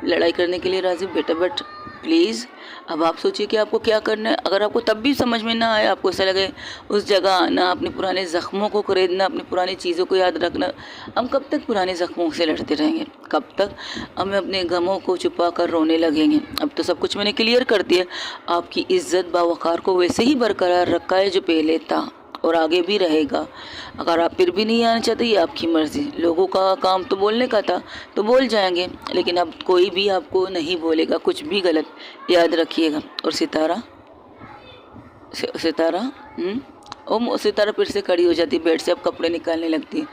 Speaker 1: लड़ाई करने के लिए राज़ी हूँ बेटा। बट प्लीज़ अब आप सोचिए कि आपको क्या करना है। अगर आपको तब भी समझ में ना आए, आपको ऐसा लगे उस जगह आना, अपने पुराने ज़ख्मों को खरीदना, अपनी पुरानी चीज़ों को याद रखना, हम कब तक पुराने ज़ख्मों से लड़ते रहेंगे? कब तक हमें अपने गमों को छुपा कर रोने लगेंगे? अब तो सब कुछ मैंने क्लियर कर दिया। आपकी इज़्ज़त बावक़ार को वैसे ही बरकरार रखा है जो पहले था और आगे भी रहेगा। अगर आप फिर भी नहीं आना चाहते, ये आपकी मर्ज़ी। लोगों का काम तो बोलने का था तो बोल जाएंगे, लेकिन अब कोई भी आपको नहीं बोलेगा कुछ भी गलत, याद रखिएगा। और सितारा सितारा फिर से खड़ी हो जाती है बेड से, अब कपड़े निकालने लगती है।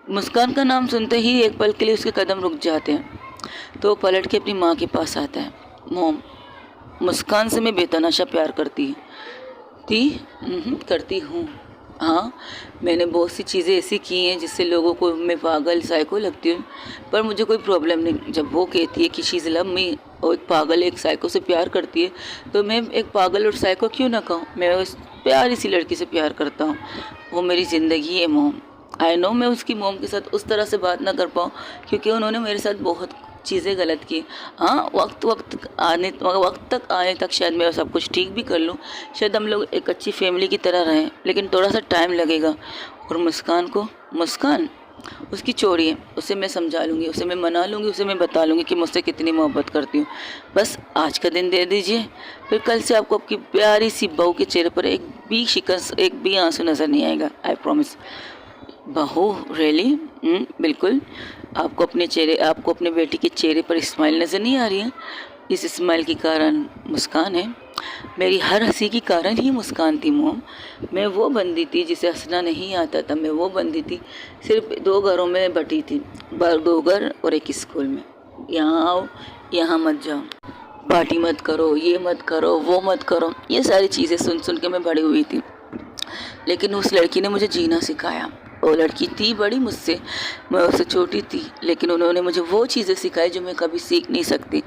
Speaker 1: मुस्कान का नाम सुनते ही एक पल के लिए उसके कदम रुक जाते हैं। तो पलट के अपनी माँ के पास आता है। मोम, मुस्कान से मैं बेतहाशा प्यार करती हूँ। हाँ, मैंने बहुत सी चीज़ें ऐसी की हैं जिससे लोगों को मैं पागल साइको लगती हूँ, पर मुझे कोई प्रॉब्लम नहीं। जब वो कहती है कि शी इज़ लव मी, और एक पागल एक साइको से प्यार करती है, तो मैं एक पागल और साइको क्यों ना कहूँ? मैं उस प्यारी सी लड़की से प्यार करता हूँ। वो मेरी ज़िंदगी है मोम। आई नो मैं उसकी मोम के साथ उस तरह से बात ना कर पाऊँ क्योंकि उन्होंने मेरे साथ बहुत चीज़ें गलत की। हाँ, वक्त तक आने तक शायद मैं सब कुछ ठीक भी कर लूँ, शायद हम लोग एक अच्छी फैमिली की तरह रहें, लेकिन थोड़ा सा टाइम लगेगा। और मुस्कान उसकी चोरी है, उसे मैं समझा लूँगी, उसे मैं मना लूँगी, उसे मैं बता लूँगी कि मुझसे कितनी मोहब्बत करती हूँ। बस आज का दिन दे दीजिए, फिर कल से आपको आपकी प्यारी सी बहू के चेहरे पर एक भी शिकन, एक भी आंसू नज़र नहीं आएगा। I promise. बहू रियली? बिल्कुल। आपको अपने बेटी के चेहरे पर स्माइल नज़र नहीं आ रही है? इस स्माइल के कारण मुस्कान है। मेरी हर हंसी की कारण ही मुस्कान थी मोम। मैं वो बंदी थी जिसे हंसना नहीं आता था। मैं वो बंदी थी सिर्फ 2 घरों में बटी थी, 2 घर और एक स्कूल में। यहाँ आओ, यहाँ मत जाओ, पार्टी मत करो, ये मत करो, वो मत करो, ये सारी चीज़ें सुन सुन के मैं बड़ी हुई थी। लेकिन उस लड़की ने मुझे जीना सिखाया। वो लड़की थी बड़ी मुझसे, मैं उससे छोटी थी, लेकिन उन्होंने मुझे वो चीज़ें सिखाई जो मैं कभी सीख नहीं सकती।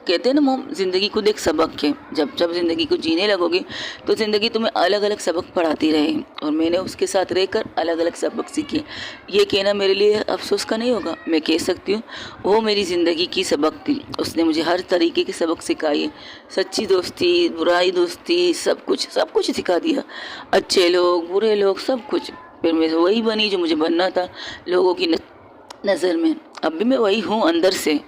Speaker 1: कहते हैं ना मोम, ज़िंदगी खुद एक सबक है। जब जब ज़िंदगी को जीने लगोगे तो ज़िंदगी तुम्हें अलग अलग सबक पढ़ाती रहे, और मैंने उसके साथ रहकर अलग अलग सबक सीखे। ये कहना मेरे लिए अफसोस का नहीं होगा, मैं कह सकती हूँ वो मेरी ज़िंदगी की सबक थी। उसने मुझे हर तरीके के सबक सिखाए, सच्ची दोस्ती, बुराई दोस्ती, सब कुछ सिखा दिया। अच्छे लोग, बुरे लोग, सब कुछ। फिर मैं वही बनी जो मुझे बनना था लोगों की नज़र में। अब भी मैं वही हूँ अंदर से।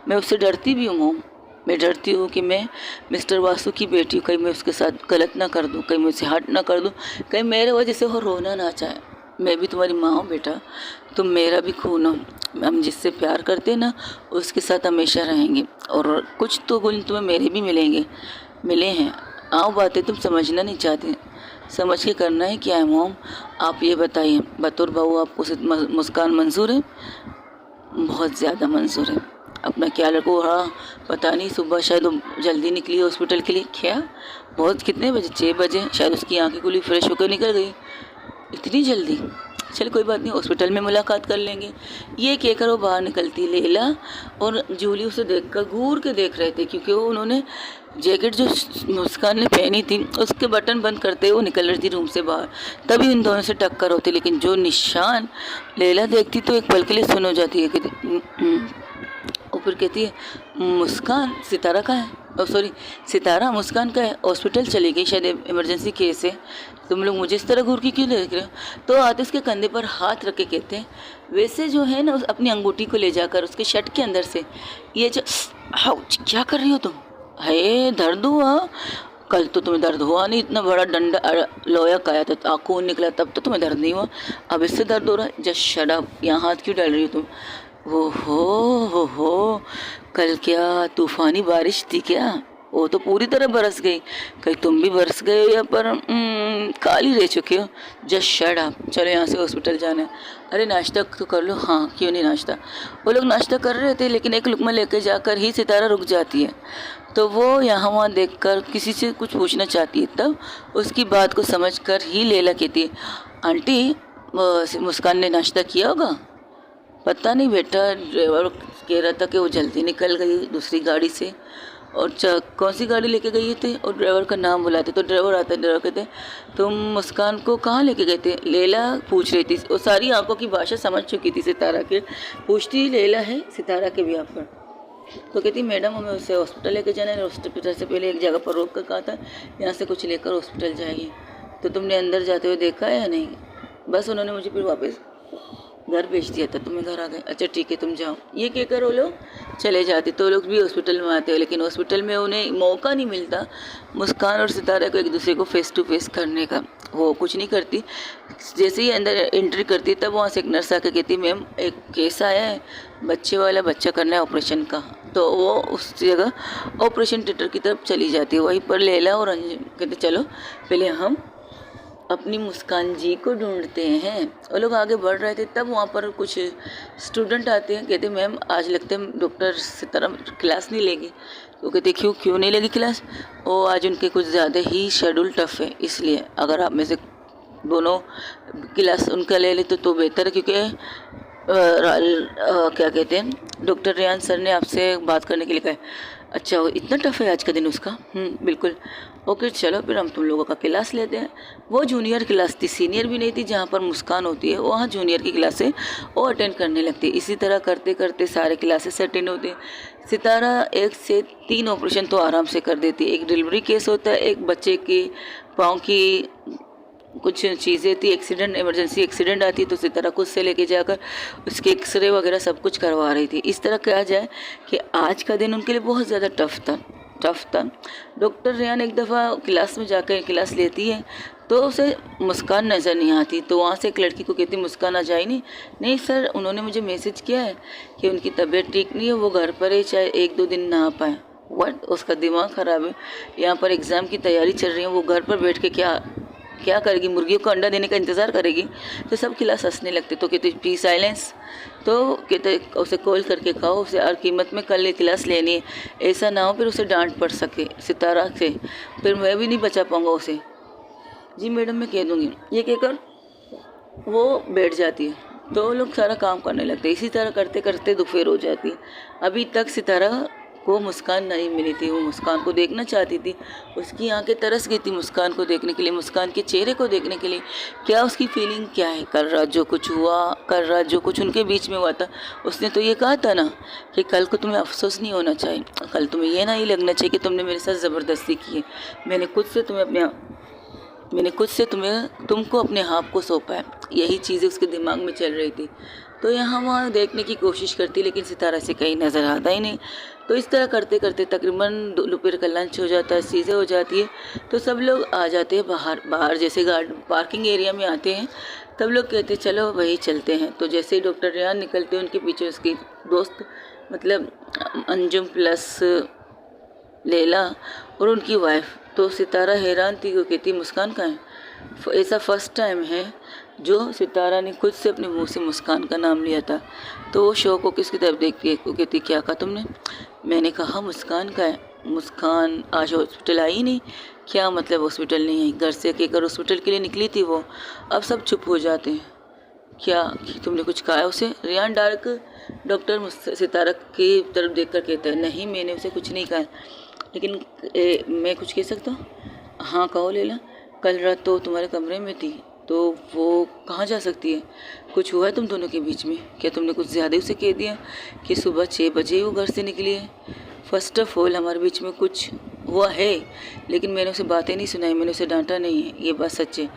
Speaker 1: मैं उससे डरती भी हूँ मोम। मैं डरती हूँ कि मैं मिस्टर वासु की बेटी हूँ, कहीं मैं उसके साथ गलत ना कर दूँ, कहीं मैं उसे हर्ट ना कर दूँ, कहीं मेरे वजह से वो रोना ना चाहे। मैं भी तुम्हारी माँ हूँ बेटा, तुम मेरा भी खून हो। हम जिससे प्यार करते हैं ना, उसके साथ हमेशा रहेंगे, और कुछ तो गुण तुम्हें मेरे भी मिले हैं। आओ, बातें तुम समझना नहीं चाहते, समझ के करना है क्या है मोम? आप ये बताइए, बतौर बहू आपको मुस्कान मंजूर है? बहुत ज़्यादा मंजूर है। अपना ख्याल रखो। हाँ, पता नहीं सुबह शायद वो जल्दी निकली हॉस्पिटल के लिए। क्या? बहुत, कितने बजे? 6 बजे शायद उसकी आंखें खुली, फ्रेश होकर निकल गई। इतनी जल्दी? चल कोई बात नहीं, हॉस्पिटल में मुलाकात कर लेंगे। ये कहकर वो बाहर निकलती। लैला और जूली उसे देखकर घूर के देख रहे थे, क्योंकि वो उन्होंने जैकेट जो मुस्कान ने पहनी थी उसके बटन बंद करते वो निकल रही थी रूम से बाहर। तभी उन दोनों से टक्कर होती, लेकिन जो निशान लैला देखती तो एक पल के लिए सुन हो जाती है। और फिर कहती है, मुस्कान, सितारा का है? सॉरी, सितारा मुस्कान का है, हॉस्पिटल चली गई, शायद इमरजेंसी केस है। तुम लोग मुझे इस तरह घूर के क्यों देख रहे हो? तो आतिश के कंधे पर हाथ रख के कहते हैं, वैसे जो है ना, अपनी अंगूठी को ले जाकर उसके शर्ट के अंदर से ये जो, हाउच, क्या कर रही हो तुम? है दर्द हुआ? कल तो तुम्हें दर्द हुआ नहीं, इतना बड़ा डंडा लोया खाया था, खून निकला, तब तो तुम्हें दर्द नहीं हुआ, अब इससे दर्द हो रहा है। जस्ट शट अप, यहाँ हाथ क्यों डाल रही हो तुम? हो, कल क्या तूफानी बारिश थी क्या? वो तो पूरी तरह बरस गई। कहीं तुम भी बरस गए हो या पर काली रह चुके हो? जस्ट शट अप, चलो यहाँ से हॉस्पिटल जाना है। अरे नाश्ता तो कर लो। हाँ, क्यों नहीं नाश्ता? वो लोग नाश्ता कर रहे थे, लेकिन एक लुकमा लेके जाकर ही सितारा रुक जाती है। तो वो यहाँ वहाँ देखकर किसी से कुछ पूछना चाहती है, तब उसकी बात को समझकर ही लैला कहती है, आंटी, मुस्कान ने नाश्ता किया होगा? पता नहीं बेटा, ड्राइवर कह रहा था कि वो जल्दी निकल गई दूसरी गाड़ी से। और कौन सी गाड़ी लेके गई थे? और ड्राइवर का नाम बुलाते तो ड्राइवर आता है। ड्राइवर कहते, तुम मुस्कान को कहाँ लेके गए थे? लैला पूछ रही थी। वो सारी आंखों की भाषा समझ चुकी थी सितारा के। पूछती लैला है सितारा के ब्याह पर। तो कहती, मैडम हमें उससे हॉस्पिटल लेके जाना है। हॉस्पिटल से पहले एक जगह पर रोक कर कहा था, यहाँ से कुछ लेकर हॉस्पिटल जाइए। तो तुमने अंदर जाते हुए देखा है या नहीं? बस उन्होंने मुझे फिर वापस घर भेज दिया था, तुम्हें घर आ गए। अच्छा ठीक है, तुम जाओ। ये कहकर वो लोग चले जाते। तो लोग भी हॉस्पिटल में आते हैं, लेकिन हॉस्पिटल में उन्हें मौका नहीं मिलता मुस्कान और सितारा को एक दूसरे को फेस टू फेस करने का। वो कुछ नहीं करती। जैसे ही अंदर एंट्री करती तब वहाँ से एक नर्स आकर कहती, मैम एक केस आया है, बच्चे वाला बच्चा करना है ऑपरेशन का। तो वो उस जगह ऑपरेशन थिएटर की तरफ चली जाती है। वहीं पर लैला और अंजू कहते, चलो पहले हम अपनी मुस्कान जी को ढूंढते हैं। वो लोग आगे बढ़ रहे थे, तब वहाँ पर कुछ स्टूडेंट आते हैं। कहते, मैम आज लगता है डॉक्टर सितारा क्लास नहीं लेगी। तो कहते, क्यों नहीं लेगी क्लास? वो आज उनके कुछ ज़्यादा ही शेड्यूल टफ है, इसलिए अगर आप में से दोनों क्लास उनका ले लेते तो बेहतर है, क्योंकि क्या कहते हैं, डॉक्टर रेहान सर ने आपसे बात करने के लिए कहा है। अच्छा, इतना टफ है आज का दिन उसका? बिल्कुल। ओके, चलो फिर हम तुम लोगों का क्लास लेते हैं। वो जूनियर क्लास थी, सीनियर भी नहीं थी। जहाँ पर मुस्कान होती है वहाँ जूनियर की क्लास है, वो अटेंड करने लगती है। इसी तरह करते करते सारे क्लासेस अटेंड होते हैं। सितारा 1 से 3 ऑपरेशन तो आराम से कर देती है। एक डिलीवरी केस होता है, एक बच्चे के पाँव की कुछ चीज़ें थी, एक्सीडेंट, इमरजेंसी एक्सीडेंट आती है, तो सितारा खुद से लेके जाकर उसके एक्सरे वगैरह सब कुछ करवा रही थी। इस तरह कहा जाए कि आज का दिन उनके लिए बहुत ज़्यादा टफ था। डॉक्टर रेहान एक दफ़ा क्लास में जाकर क्लास लेती है तो उसे मुस्कान नज़र नहीं आती। तो वहाँ से एक लड़की को कहती, मुस्कान आ जाए नहीं सर, उन्होंने मुझे मैसेज किया है कि उनकी तबीयत ठीक नहीं है, वो घर पर है, चाहे 1-2 दिन ना आ पाए। व्हाट, उसका दिमाग ख़राब है। यहाँ पर एग्ज़ाम की तैयारी चल रही है, वो घर पर बैठ के क्या क्या करेगी? मुर्गियों को अंडा देने का इंतज़ार करेगी। तो सब खिलास हंसने लगते। तो कहते पी साइलेंस। तो कहते उसे कॉल करके कहो उसे हर कीमत में कल क्लास लेनी है, ऐसा ना हो फिर उसे डांट पड़ सके सितारा से, फिर मैं भी नहीं बचा पाऊँगा उसे। जी मैडम मैं कह दूँगी। ये कहकर वो बैठ जाती है। तो लोग सारा काम करने लगते। इसी तरह करते करते दोपहर हो जाती है। अभी तक सितारा को मुस्कान नहीं मिली थी। वो मुस्कान को देखना चाहती थी। उसकी आंखें तरस गई थी मुस्कान को देखने के लिए, मुस्कान के चेहरे को देखने के लिए। क्या उसकी फीलिंग क्या है? कल रात जो कुछ हुआ, कल रात जो कुछ उनके बीच में हुआ था, उसने तो ये कहा था ना कि कल को तुम्हें अफसोस नहीं होना चाहिए, कल तुम्हें ये नहीं लगना चाहिए कि तुमने मेरे साथ ज़बरदस्ती की है। मैंने खुद से तुमको अपने हाथ को सौंपा है। यही चीज़ें उसके दिमाग में चल रही थी। तो यहाँ वहाँ देखने की कोशिश करती, लेकिन सितारा से कहीं नज़र आता ही नहीं। तो इस तरह करते करते तकरीबन दोपहर का लंच हो जाता है, चीज़ें हो जाती है। तो सब लोग आ जाते हैं बाहर जैसे गार्ड पार्किंग एरिया में आते हैं। तब लोग कहते हैं चलो वही चलते हैं। तो जैसे ही डॉक्टर रेहान निकलते हैं, उनके पीछे उसकी दोस्त मतलब अंजुम प्लस लैला और उनकी वाइफ। तो सितारा हैरान थी। वो कहती मुस्कान कहाँ है? ऐसा फर्स्ट टाइम है जो सितारा ने खुद से अपने मुंह से मुस्कान का नाम लिया था। तो वो शौक को किसकी तरफ देखती है, वो कहती क्या कहा तुमने? मैंने कहा मुस्कान का है। मुस्कान आज हॉस्पिटल आई नहीं। क्या मतलब हॉस्पिटल नहीं आई? घर से कहकर हॉस्पिटल के लिए निकली थी वो। अब सब चुप हो जाते हैं। क्या तुमने कुछ कहा है उसे? रेहान डार्क डॉक्टर सितारा की तरफ देखकर कहता है नहीं मैंने उसे कुछ नहीं कहा, लेकिन मैं कुछ कह सकता हूँ? हाँ कहो लैला। कल रात तो तुम्हारे कमरे में थी, तो वो कहाँ जा सकती है? कुछ हुआ है तुम दोनों के बीच में? क्या तुमने कुछ ज़्यादा उसे कह दिया कि सुबह 6 बजे वो घर से निकली है? फर्स्ट ऑफ ऑल हमारे बीच में कुछ हुआ है, लेकिन मैंने उसे बातें नहीं सुनाई, मैंने उसे डांटा नहीं है, ये बात सच है।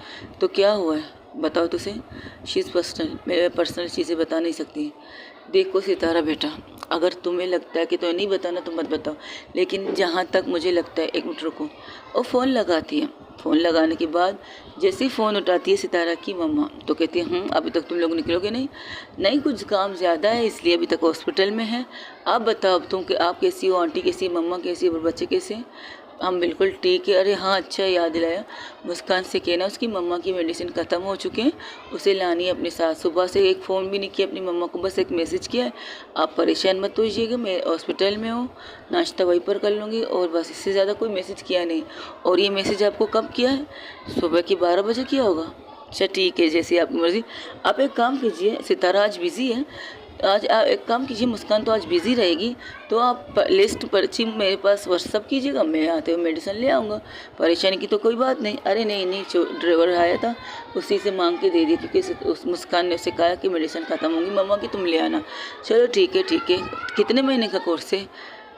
Speaker 1: तो क्या हुआ है बताओ तो सही। शीज़ पर्सनल, मैं पर्सनल चीज़ें बता नहीं सकती। देखो सितारा बेटा, अगर तुम्हें लगता है कि तुम्हें नहीं बताना तो मत बताओ, लेकिन जहाँ तक मुझे लगता है, एक मिनट रुको। और फ़ोन लगाती है। फ़ोन लगाने के बाद जैसे ही फ़ोन उठाती है सितारा की मम्मा, तो कहती है अभी तक तुम लोग निकलोगे नहीं? नहीं कुछ काम ज़्यादा है इसलिए अभी तक हॉस्पिटल में है। आप बताओ अब तुम कि आप कैसी हो, आंटी कैसी है, मम्मा कैसी है और बच्चे कैसे हैं? हम बिल्कुल ठीक है। अरे हाँ अच्छा याद दिलाया। मुस्कान से कहना उसकी मम्मा की मेडिसिन ख़त्म हो चुके हैं, उसे लानी है अपने साथ। सुबह से एक फ़ोन भी नहीं किया अपनी मम्मा को, बस एक मैसेज किया है आप परेशान मत होइएगा, मैं हॉस्पिटल में हूँ, नाश्ता वहीं पर कर लूँगी, और बस इससे ज़्यादा कोई मैसेज किया नहीं। और ये मैसेज आपको कब किया है? सुबह के 12 बजे किया होगा। अच्छा ठीक है जैसी आपकी मर्ज़ी। आप एक काम कीजिए, सितारा आज बिज़ी है, आज आप एक काम कीजिए, मुस्कान तो आज बिज़ी रहेगी, तो आप लिस्ट पर्ची मेरे पास व्हाट्सअप कीजिएगा, मैं आते हुए मेडिसिन ले आऊँगा। परेशानी की तो कोई बात नहीं। अरे नहीं नहीं, ड्राइवर आया था उसी से मांग के दे दी, क्योंकि उस मुस्कान ने उसे कहा कि मेडिसिन ख़त्म होगी मम्मा की, तुम ले आना। चलो ठीक है ठीक है। कितने महीने का कोर्स है?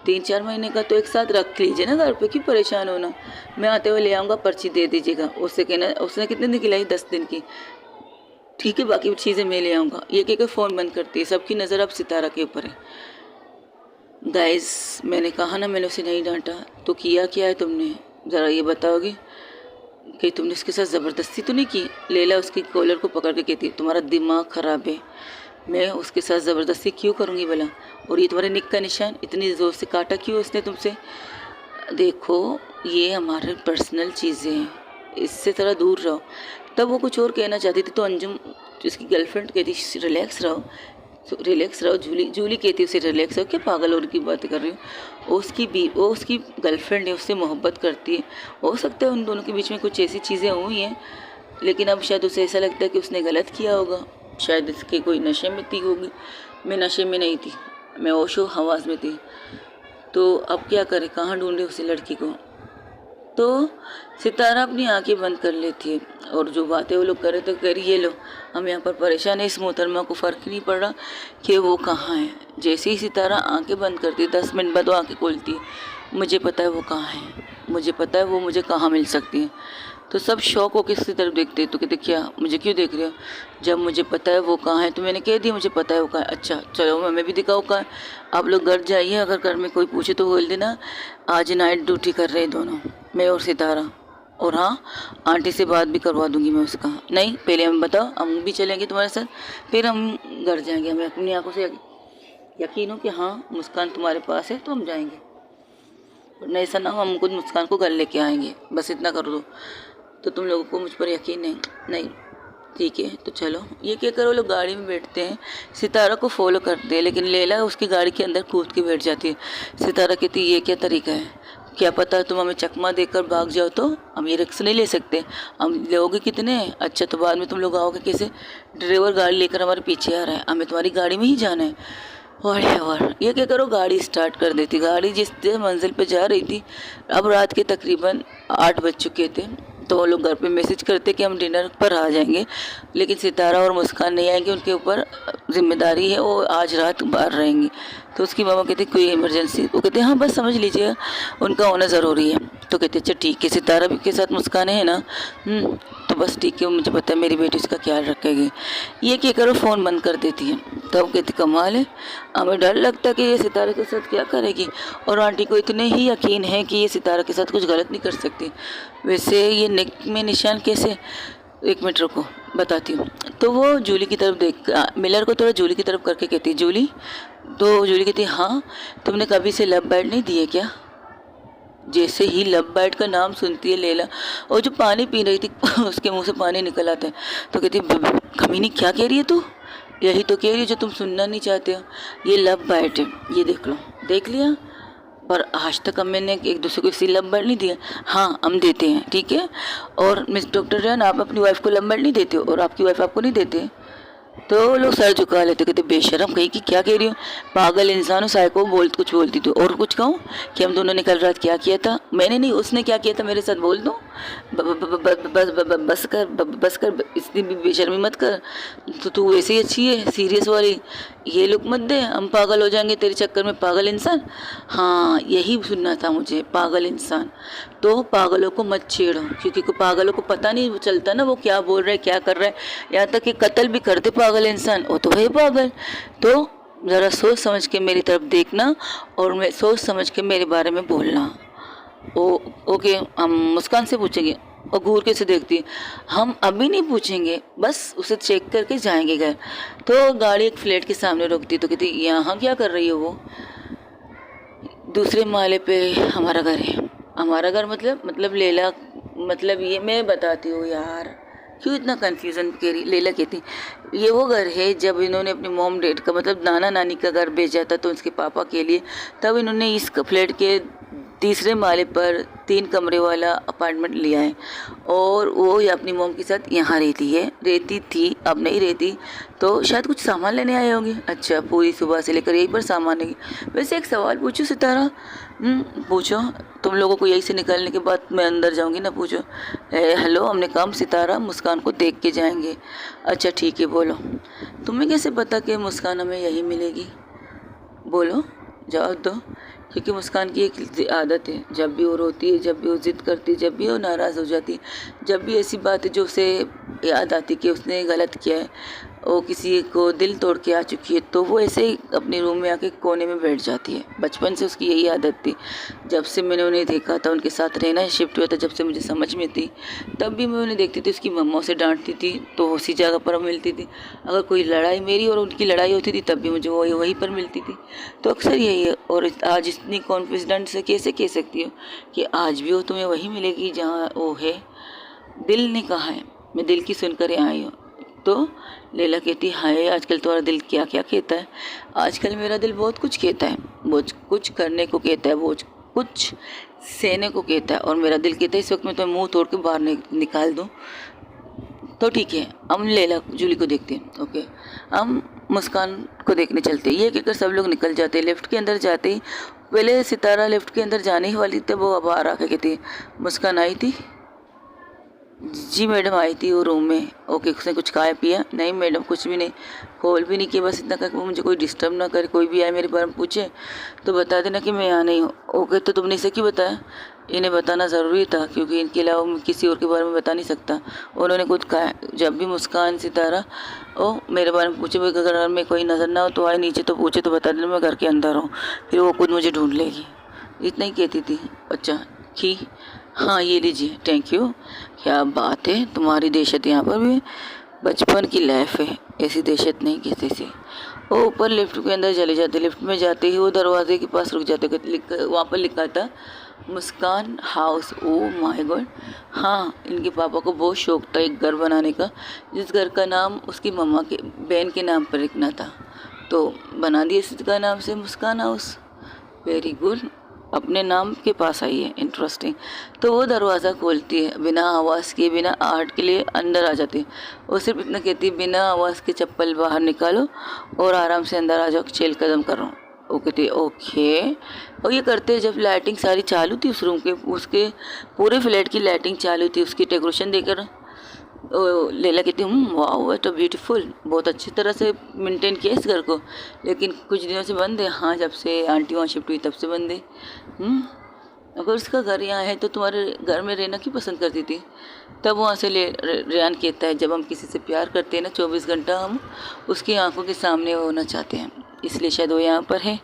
Speaker 1: 3-4 महीने का। तो एक साथ रख लीजिए ना घर पे, क्यों परेशान होना। मैं आते हुए ले आऊँगा, पर्ची दे दीजिएगा। उससे कहना, उसने कितने दिन की लाई? 10 दिन की। ठीक है बाकी चीज़ें मैं ले आऊँगा। ये कहकर फ़ोन बंद करती है। सबकी नज़र अब सितारा के ऊपर है। गाइस मैंने कहा ना मैंने उसे नहीं डांटा, तो किया क्या है तुमने? ज़रा ये बताओगे कि तुमने उसके साथ ज़बरदस्ती तो नहीं की? लैला उसकी कॉलर को पकड़ के कहती तुम्हारा दिमाग ख़राब है, मैं उसके साथ ज़बरदस्ती क्यों करूँगी भला? और ये तुम्हारे निक का निशान, इतनी ज़ोर से काटा क्यों उसने तुमसे? देखो ये हमारे पर्सनल चीज़ें हैं, इससे थोड़ा दूर रहो। तब वो कुछ और कहना चाहती थी, तो अंजुम जिसकी गर्लफ्रेंड कहती रिलैक्स रहो, रिलैक्स रहो। जूली कहती उसे रिलैक्स रहो। क्या पागल और की बात कर रही हो? वो उसकी गर्लफ्रेंड है, उससे मोहब्बत करती है। हो सकता है उन दोनों के बीच में कुछ ऐसी चीज़ें हुई हैं, लेकिन अब शायद उसे ऐसा लगता है कि उसने गलत किया होगा। शायद इसके कोई नशे में थी होगी। मैं नशे में नहीं थी, मैं होशो हवास में थी। तो अब क्या करे, कहाँ ढूंढे उसी लड़की को? तो सितारा अपनी आंखें बंद कर लेती है, और जो बातें वो लोग करे तो कह ये लो हम यहाँ पर परेशान है, इस मोहतरमा को फ़र्क नहीं पड़ रहा कि वो कहाँ है। जैसे ही सितारा आंखें बंद करती है 10 मिनट बाद वो आंखें खोलती है। मुझे पता है वो कहाँ है, मुझे पता है वो मुझे कहाँ मिल सकती है। तो सब शौक हो किसी तरफ देखते तो कहते क्या मुझे क्यों देख रहे हो? जब मुझे पता है वो कहाँ है तो मैंने कह दिया मुझे पता है वो कहाँ है। अच्छा चलो मैं भी दिखाऊँ कहाँ है। आप लोग घर जाइए, अगर घर में कोई पूछे तो बोल देना आज नाइट ड्यूटी कर रहे हैं दोनों, मैं और सितारा। और हाँ आंटी से बात भी करवा दूंगी मैं उसका। नहीं पहले हम बताओ, हम भी चलेंगे तुम्हारे साथ, फिर हम घर जाएंगे। हमें अपनी आंखों से यकीन हो कि हाँ मुस्कान तुम्हारे पास है तो हम जाएंगे। वरना ऐसा ना हो हम खुद मुस्कान को घर लेके आएंगे, बस इतना कर दो। तो तुम लोगों को मुझ पर यकीन नहीं? नहीं, ठीक है तो चलो। ये क्या करो, लोग गाड़ी में बैठते हैं, सितारा को फॉलो करते हैं, लेकिन लैला उसकी गाड़ी के अंदर कूद के बैठ जाती है। सितारा कहती है ये क्या तरीका है, क्या पता तुम हमें चकमा देकर भाग जाओ, तो हम ये रिस्क नहीं ले सकते। हम लोगे कितने हैं, अच्छा तो बाद में तुम लोग आओगे कैसे, ड्राइवर गाड़ी लेकर हमारे पीछे आ रहा है, हमें तुम्हारी गाड़ी में ही जाना है। और ये क्या करो, गाड़ी स्टार्ट कर देती। गाड़ी जिस मंजिल पे जा रही थी, अब रात के तकरीबन 8 बज चुके थे, तो वो लोग घर पे मैसेज करते कि हम डिनर पर आ जाएंगे, लेकिन सितारा और मुस्कान नहीं आएंगे, उनके ऊपर जिम्मेदारी है, वो आज रात बाहर रहेंगी। तो उसकी मामा कहती कोई इमरजेंसी, वो कहते हाँ बस समझ लीजिए उनका होना ज़रूरी है। तो कहते अच्छा ठीक है, सितारा भी के साथ मुस्कान है ना, तो बस ठीक है, मुझे पता है मेरी बेटी उसका ख्याल रखेगी। ये क्या करो, फ़ोन बंद कर देती है। तब कहती कमाल है, हमें डर लगता है कि ये सितारे के साथ क्या करेगी, और आंटी को इतने ही यकीन है कि ये सितारा के साथ कुछ गलत नहीं कर सकती। वैसे ये नेक में निशान कैसे, 1 मिनट रुको बताती हूँ। तो वो जूली की तरफ देख, मिलर को थोड़ा जूली की तरफ करके कहती जूली, तो जूली कहती हाँ तुमने कभी से लव बाइट नहीं दिए क्या। जैसे ही लव बाइट का नाम सुनती है लैला, और जो पानी पी रही थी उसके मुंह से पानी निकल आता है, तो कहती कमीनी क्या कह रही है तू, यही तो कह रही है जो तुम सुनना नहीं चाहते हो, ये लव बाइट है, ये देख लो। देख लिया, पर आज तक हम मैंने एक दूसरे को इसी लव बाइट नहीं दिया। हाँ हम देते हैं, ठीक है। और मिस डॉक्टर जान, आप अपनी वाइफ को लव बाइट नहीं देते हो, और आपकी वाइफ आपको नहीं देते। तो लोग सर झुका लेते, कहते बेशरम कहीं की क्या कह रही हो, पागल इंसान हो, साइको कुछ बोलती थी। और कुछ कहूँ कि हम दोनों ने कल रात क्या किया था, मैंने नहीं उसने क्या किया था मेरे साथ, बोल दो। बस कर, इतनी भी बेशर्मी मत कर। तो तू वैसे ही अच्छी है, सीरियस वाली, ये लुक मत दे, हम पागल हो जाएंगे तेरे चक्कर में, पागल इंसान। हाँ यही सुनना था मुझे, पागल इंसान। तो पागलों को मत छेड़ो, क्योंकि पागलों को पता नहीं चलता ना वो क्या बोल रहे क्या कर रहे हैं, यहाँ तक कि कत्ल भी करते पागल इंसान, वो तो है पागल। तो ज़रा सोच समझ के मेरी तरफ देखना, और मैं सोच समझ के मेरे बारे में बोलना। ओके, हम मुस्कान से पूछेंगे। और घूर के से देखती है, हम अभी नहीं पूछेंगे, बस उसे चेक करके जाएंगे घर। तो गाड़ी एक फ्लैट के सामने रोकती, तो कहती यहाँ क्या कर रही हो वो, दूसरे माले पे हमारा घर है। हमारा घर मतलब लैला, मतलब ये मैं बताती हूँ यार, क्यों इतना कन्फ्यूज़न कह रही। लैला कहती ये वो घर है जब इन्होंने अपने मॉम डैड का मतलब नाना नानी का घर भेजा था तो उसके पापा के लिए, तब इन्होंने इस फ्लैट के तीसरे माले पर 3 कमरे वाला अपार्टमेंट लिया है, और वो ये अपनी मॉम के साथ यहाँ रहती थी, अब नहीं रहती। तो शायद कुछ सामान लेने आए होंगे। अच्छा, पूरी सुबह से लेकर यहीं पर सामान लेंगे। वैसे एक सवाल पूछूं सितारा, पूछो। तुम लोगों को यहीं से निकलने के बाद मैं अंदर जाऊंगी ना, पूछो। हेलो, हमने काम सितारा मुस्कान को देख के जाएंगे। अच्छा ठीक है, बोलो। तुम्हें कैसे पता कि मुस्कान हमें यही मिलेगी, बोलो, जाओ तो। क्योंकि मुस्कान की एक आदत है, जब भी वो रोती है, जब भी वो ज़िद करती है, जब भी वो नाराज़ हो जाती है, जब भी ऐसी बात है जो उसे याद आती कि उसने गलत किया है, वो किसी को दिल तोड़ के आ चुकी है, तो वो ऐसे ही अपने रूम में आके कोने में बैठ जाती है। बचपन से उसकी यही आदत थी। जब से मैंने उन्हें देखा था, उनके साथ रहना शिफ्ट हुआ था, जब से मुझे समझ में थी, तब भी मैं उन्हें देखती थी, उसकी मम्मा उसे डांटती थी तो उसी जगह पर मिलती थी। अगर कोई लड़ाई मेरी और उनकी लड़ाई होती थी, तब भी मुझे वो वहीं पर मिलती थी। तो अक्सर यही है। और आज इतनी कॉन्फिडेंट से कैसे कह सकती हो कि आज भी वो तुम्हें वही मिलेगी जहाँ वो है। दिल ने कहा है, मैं दिल की सुनकर आई हूँ। तो लैला कहती हाय, आजकल तुम्हारा दिल क्या क्या कहता है। आजकल मेरा दिल बहुत कुछ कहता है, बहुत कुछ करने को कहता है, बहुत कुछ सहने को कहता है, और मेरा दिल कहता है इस वक्त मैं तुम्हें मुंह तोड़ के बाहर निकाल दूँ। तो ठीक है, हम लैला जूली को देखते हैं। ओके, हम मुस्कान को देखने चलते हैं। ये कहकर सब लोग निकल जाते हैं। लिफ्ट के अंदर जाते ही पहले सितारा लिफ्ट के अंदर जाने ही वाली थी, वो अब बाहर आकर कहती मुस्कान आई थी। जी मैडम आई थी वो रूम में। ओके, उसने कुछ खाया पिया? नहीं मैडम, कुछ भी नहीं, कॉल भी नहीं किया, बस इतना कर वो मुझे कोई डिस्टर्ब ना करे, कोई भी आए मेरे बारे में पूछे तो बता देना कि मैं यहाँ नहीं हूँ। ओके, तो तुमने इसे क्यों बताया? इन्हें बताना ज़रूरी था, क्योंकि इनके अलावा मैं किसी और के बारे में बता नहीं सकता। उन्होंने कुछ कहा, जब भी मुस्कान सितारा मेरे बारे में पूछे, वो अगर में कोई नज़र ना हो तो आए नीचे, तो पूछे तो बता देना मैं घर के अंदर हूँ, फिर वो खुद मुझे ढूंढ लेगी। इतना ही कहती थी। अच्छा की, हाँ ये लीजिए, थैंक यू। क्या बात है, तुम्हारी दहशत यहाँ पर भी बचपन की लाइफ है, ऐसी दहशत नहीं किसी से। वो ऊपर लिफ्ट के अंदर चले जाते। लिफ्ट में जाते ही वो दरवाजे के पास रुक जाते। वहाँ पर लिखा था मुस्कान हाउस, ओ माय गॉड। हाँ, इनके पापा को बहुत शौक था एक घर बनाने का, जिस घर का नाम उसकी मम्मा के बहन के नाम पर रखना था, तो बना दिया इसका नाम से मुस्कान हाउस। वेरी गुड, अपने नाम के पास आई है, इंटरेस्टिंग। तो वो दरवाज़ा खोलती है, बिना आवाज़ के, बिना आहट के लिए अंदर आ जाती है। वो सिर्फ इतना कहती है, बिना आवाज़ के चप्पल बाहर निकालो और आराम से अंदर आ जाओ, चल कदम करो। वो कहती है ओके। और ये करते जब लाइटिंग सारी चालू थी उस रूम के, उसके पूरे फ्लैट की लाइटिंग चालू थी, उसकी डेकोरेशन देखकर लैला कहती वाओ तो ब्यूटीफुल, बहुत अच्छी तरह से मेंटेन किया इस घर को, लेकिन कुछ दिनों से बंद है। हाँ, जब से आंटी वहाँ शिफ्ट हुई तब से बंद है। अगर उसका घर यहाँ है तो तुम्हारे घर में रहना क्यों पसंद करती थी? तब वहाँ से रेहान कहता है, जब हम किसी से प्यार करते हैं ना, 24 घंटा हम उसकी आंखों के सामने होना चाहते हैं, इसलिए शायद वो यहाँ पर है।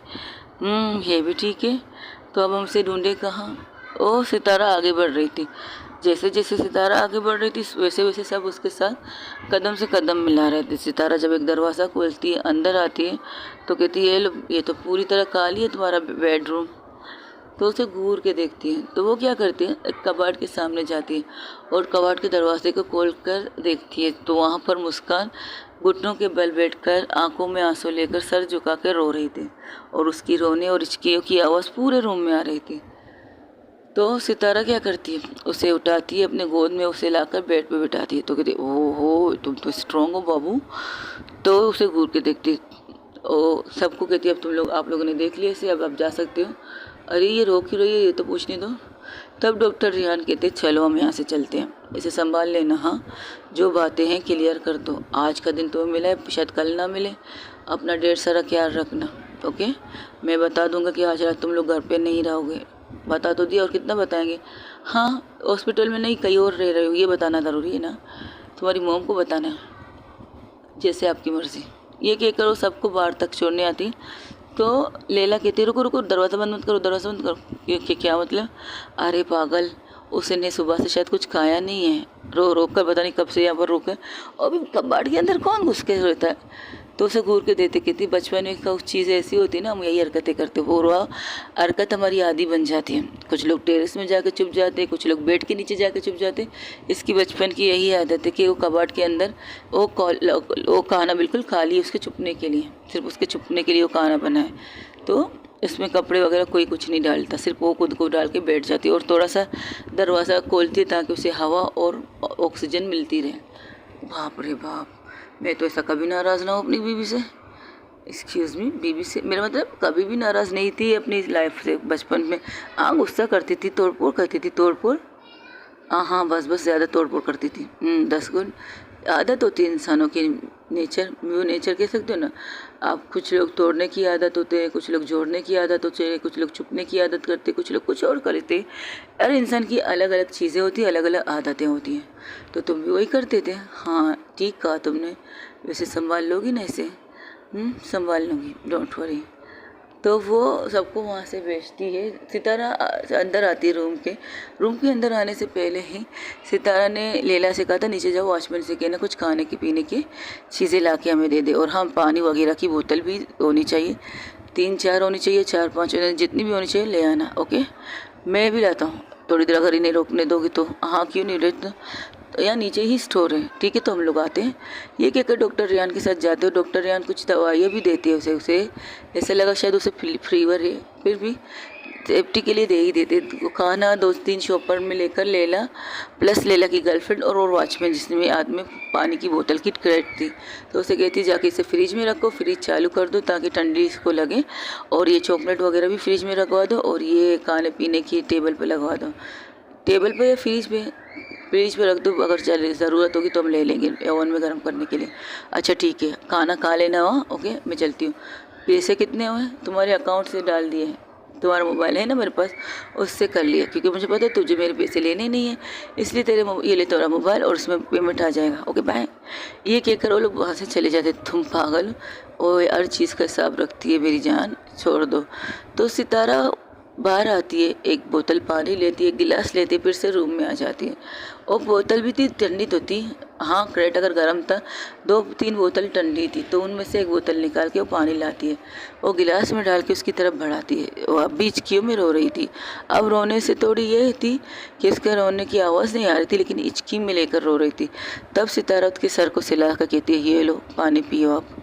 Speaker 1: ये भी ठीक है। तो अब हमसे ढूंढे कहाँ? ओ, सितारा आगे बढ़ रही थी। जैसे जैसे सितारा आगे बढ़ रही थी वैसे वैसे सब उसके साथ कदम से कदम मिला रहे थे। सितारा जब एक दरवाज़ा खोलती है, अंदर आती है, तो कहती है ये तो पूरी तरह खाली है तुम्हारा बेडरूम। तो उसे घूर के देखती है, तो वो क्या करती है, एक कबाड़ के सामने जाती है और कबाड़ के दरवाजे को खोल कर देखती है, तो वहाँ पर मुस्कान घुटनों के बल बैठकर आंखों में आंसू लेकर सर झुका कर रो रही थी, और उसकी रोने और हिचकियों की आवाज़ पूरे रूम में आ रही थी। तो सितारा क्या करती है, उसे उठाती है अपने गोद में, उसे लाकर बेड पे बिठाती है। तो कहती है ओहो तुम तो स्ट्रॉन्ग हो बाबू। तो उसे घूर के देखती है, ओ सबको कहती है अब आप लोगों ने देख लिया इसे, अब आप जा सकते हो। अरे ये रो क्यों रही है, ये तो पूछने दो। तब डॉक्टर रेहान कहते चलो हम यहाँ से चलते हैं, इसे संभाल लेना। हाँ, जो बातें हैं क्लियर कर दो, आज का दिन तुम्हें मिला है, शायद कल ना मिले। अपना ढेर सारा ख्याल रखना, ओके। मैं बता दूंगा कि आज रात तुम लोग घर पे नहीं रहोगे, बता तो दिया, और कितना बताएंगे? हाँ, हॉस्पिटल में नहीं, कहीं और रह रहे हो, ये बताना ज़रूरी है ना, तुम्हारी मोम को बताना है, जैसे आपकी मर्ज़ी। ये कहकर वो सबको बाहर तक छोड़ने आती। तो लैला कहती रुको रुको, दरवाज़ा बंद मत करो, दरवाज़ा बंद करो। क्या मतलब? अरे पागल, उसने सुबह से शायद कुछ खाया नहीं है, रो रो कर पता नहीं कब से यहाँ पर रोके, और भी कबाड़ के अंदर कौन घुस के रहता है। तो उसे घूर के देते, कहती बचपन में कुछ चीज़ें ऐसी होती है ना, हम यही हरकतें करते, वो हरकत हमारी आदि बन जाती है। कुछ लोग टेरेस में जाकर छुप जाते, कुछ लोग बेड के नीचे जाकर छुप जाते। इसकी बचपन की यही आदत है कि वो कबाड़ के अंदर वो खाना बिल्कुल खाली है उसके छुपने के लिए, सिर्फ उसके छुपने के लिए वो खाना बना है। तो इसमें कपड़े वगैरह कोई कुछ नहीं डालता, सिर्फ वो खुद को डाल के बैठ जाती है और थोड़ा सा दरवाज़ा खोलती है ताकि उसे हवा और ऑक्सीजन मिलती रहे। बाप रे बाप, मैं तो ऐसा कभी नाराज़ ना हूँ अपनी बीवी से। एक्सक्यूज़ मी, बीवी से मेरा मतलब कभी भी नाराज़ नहीं थी अपनी लाइफ से। बचपन में हाँ गुस्सा करती थी, तोड़फोड़ करती थी, तोड़फोड़ हाँ बस ज़्यादा तोड़फोड़ करती थी। 10 गुण आदत होती है इंसानों की, नेचर, वो नेचर कह सकते हो ना आप। कुछ लोग तोड़ने की आदत होते हैं, कुछ लोग जोड़ने की आदत होती है, कुछ लोग छुपने की आदत करते, कुछ लोग कुछ और करते। अरे इंसान की अलग अलग चीज़ें होती हैं, अलग अलग आदतें होती हैं, तो तुम भी वही करते थे। हाँ ठीक कहा तुमने, वैसे संभाल लोगी ना इसे? संभाल लूँगी, डोंट वरी। तो वो सबको वहाँ से भेजती है। सितारा अंदर आती है रूम के अंदर आने से पहले ही सितारा ने लैला से कहा था नीचे जाओ, वॉचमैन से कहना कुछ खाने की पीने की चीज़ें ला के हमें दे दे, और हाँ पानी वगैरह की बोतल भी होनी चाहिए, 3-4 होनी चाहिए, 4-5 जितनी भी होनी चाहिए ले आना, ओके। मैं भी लाता हूँ, थोड़ी देर अगर इन्हें रोकने दोगी तो। हाँ क्यों नहीं रहता, तो यहाँ नीचे ही स्टोर है, ठीक है। तो हम लोग आते हैं, ये कहकर डॉक्टर रेहान के साथ जाते हो। डॉक्टर रेहान कुछ दवाइयाँ भी देती है उसे ऐसा लगा शायद उसे फीवर है, फिर भी सेफ्टी के लिए दे ही देते। खाना 2-3 शॉपर में लेकर लैला प्लस लैला की गर्लफ्रेंड और वॉचमैन जिसमें हाथ में पानी की बोतल की क्रेट थी, तो उसे कहती जाके इसे फ्रिज में रखो, फ्रिज चालू कर दो ताकि ठंडी इसको लगे, और ये चॉकलेट वगैरह भी फ्रिज में रखवा दो, और ये खाने पीने की टेबल पर लगवा दो, टेबल पे या फ्रिज पे रख दो, अगर ज़रूरत होगी तो हम ले लेंगे ओवन में गर्म करने के लिए। अच्छा ठीक है, खाना खा लेना हो, ओके मैं चलती हूँ। पैसे कितने हुए? तुम्हारे अकाउंट से डाल दिए हैं, तुम्हारा मोबाइल है ना मेरे पास, उससे कर लिया, क्योंकि मुझे पता है तुझे मेरे पैसे लेने नहीं है, इसलिए ये ले तुम्हारा मोबाइल और उसमें पेमेंट आ जाएगा, ओके बाय। ये कहकर वो लोग वहाँ से चले जाते। तुम पागल, और हर चीज़ का हिसाब रखती है मेरी जान, छोड़ दो। तो सितारा बाहर आती है, एक बोतल पानी लेती है, एक गिलास लेती है, फिर से रूम में आ जाती है। और बोतल भी थी ठंडी तो थी, हाँ क्रेट अगर गर्म था, 2-3 बोतल ठंडी थी, तो उनमें से एक बोतल निकाल के वो पानी लाती है, वो गिलास में डाल के उसकी तरफ बढ़ाती है। वो अब बीच हिचकियों में रो रही थी। अब रोने से थोड़ी ये थी कि इसके रोने की आवाज़ नहीं आ रही थी, लेकिन हिचकी में लेकर रो रही थी। तब सितारा उसके सर को सिला कर कहती है, ये लो पानी पियो आप,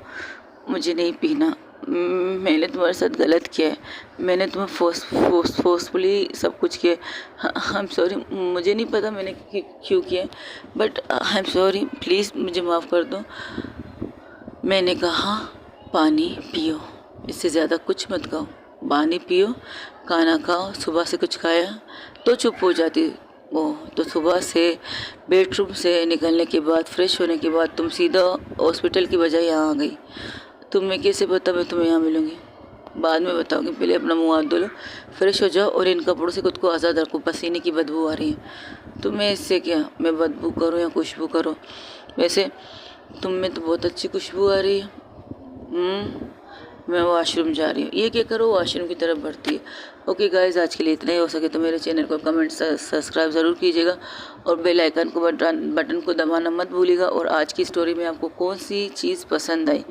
Speaker 1: मुझे नहीं पीना, मैंने तुम्हारे साथ गलत किया है, मैंने तुम्हें फोर्सफुली सब कुछ किया। आई एम सॉरी, मुझे नहीं पता मैंने क्यों किया, but I am sorry, please मुझे माफ़ कर दो। मैंने कहा पानी पियो, इससे ज़्यादा कुछ मत खाओ, पानी पियो, खाना खाओ। सुबह से कुछ खाया तो चुप हो जाती वो। तो सुबह से बेडरूम से निकलने के बाद, फ्रेश होने के बाद तुम सीधा हॉस्पिटल की बजाय यहाँ आ गई। तुम्हें कैसे पता मैं तुम्हें यहाँ मिलूँगी? बाद में बताऊँगी, पहले अपना मुँह हाथ धो लो, फ्रेश हो जाओ और इन कपड़ों से खुद को आज़ाद रखो, पसीने की बदबू आ रही है। तुम्हें इससे क्या, मैं बदबू करूँ या खुशबू करूँ? वैसे तुम में तो बहुत अच्छी खुशबू आ रही है। मैं वॉशरूम जा रही हूँ, ये क्या करो, वॉशरूम की तरफ बढ़ती है। ओके गाइस, आज के लिए इतना ही। हो सके तो मेरे चैनल को कमेंट सब्सक्राइब ज़रूर कीजिएगा और बेल आइकन को बटन को दबाना मत भूलिएगा। और आज की स्टोरी में आपको कौन सी चीज़ पसंद आई,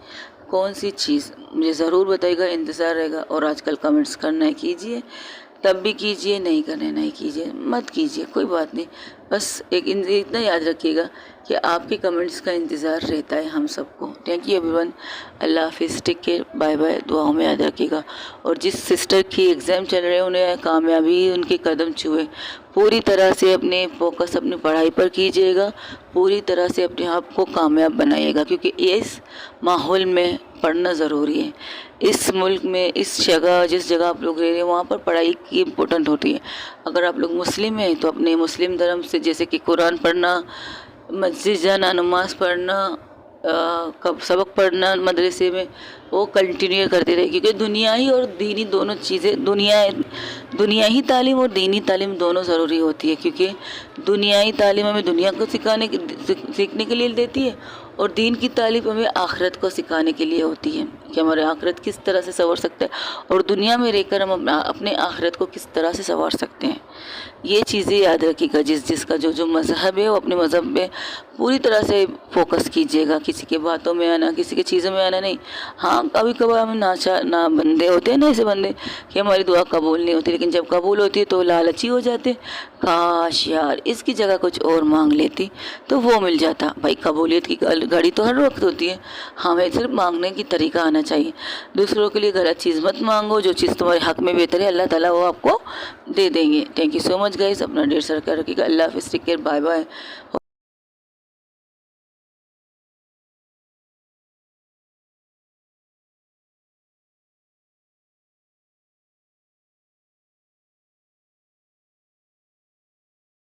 Speaker 1: कौन सी चीज़, मुझे ज़रूर बताइएगा, इंतज़ार रहेगा। और आजकल कमेंट्स करना है कीजिए, तब भी कीजिए, नहीं करने नहीं कीजिए, मत कीजिए, कोई बात नहीं। बस एक इतना याद रखिएगा कि आपके कमेंट्स का इंतज़ार रहता है हम सबको। थैंक यू एवरीवन, अल्लाह हाफिज़, टेक केयर, बाय बाय, दुआओं में याद रखिएगा। और जिस सिस्टर की एग्ज़ाम चल रहे हैं उन्हें कामयाबी उनके कदम छुए। पूरी तरह से अपने फोकस अपनी पढ़ाई पर कीजिएगा, पूरी तरह से अपने आप को कामयाब बनाइएगा, क्योंकि इस माहौल में पढ़ना ज़रूरी है। इस मुल्क में, इस जगह, जिस जगह आप लोग रह रहे हैं वहाँ पर पढ़ाई की इम्पोर्टेंट होती है। अगर आप लोग मुस्लिम हैं तो अपने मुस्लिम धर्म से, जैसे कि कुरान पढ़ना, मस्जिद जाना, नमाज़ पढ़ना, कब सबक पढ़ना मदरसे में, वो कंटिन्यू करते रहे। क्योंकि दुनियाही और दीनी दोनों चीज़ें, दुनियाही तालीम और दीनी तालीम दोनों ज़रूरी होती है। क्योंकि दुनियाही तालीम हमें दुनिया को सीखने के लिए देती है, और दीन की तालीम हमें आखिरत को सिखाने के लिए होती है कि हमारे आखिरत किस तरह से संवर सकते हैं, और दुनिया में रहकर हम अपने आखिरत को किस तरह से संवार सकते हैं। ये चीज़ें याद रखिएगा। जिसका जो मज़हब है वो अपने मज़हब में पूरी तरह से फोकस कीजिएगा। किसी के बातों में आना, किसी की चीज़ों में आना नहीं। हाँ, कभी कभार हम ना बंदे होते हैं ना, ऐसे बंदे कि हमारी दुआ कबूल नहीं होती, लेकिन जब कबूल होती है तो लालची हो जाते, काश यार इसकी जगह कुछ और मांग लेती तो वो मिल जाता। भाई कबूलियत की घड़ी तो हर वक्त होती है, हमें सिर्फ मांगने की तरीका आना चाहिए। दूसरों के लिए गलत चीज़ मत मांगो, जो चीज़ तुम्हारे हक में बेहतर है अल्लाह ताला वो आपको दे देंगे। Thank you so much guys, अपना ढेर सारा ख्याल रखिएगा। अल्लाह हाफिज़, टेक केयर, बाय बाय।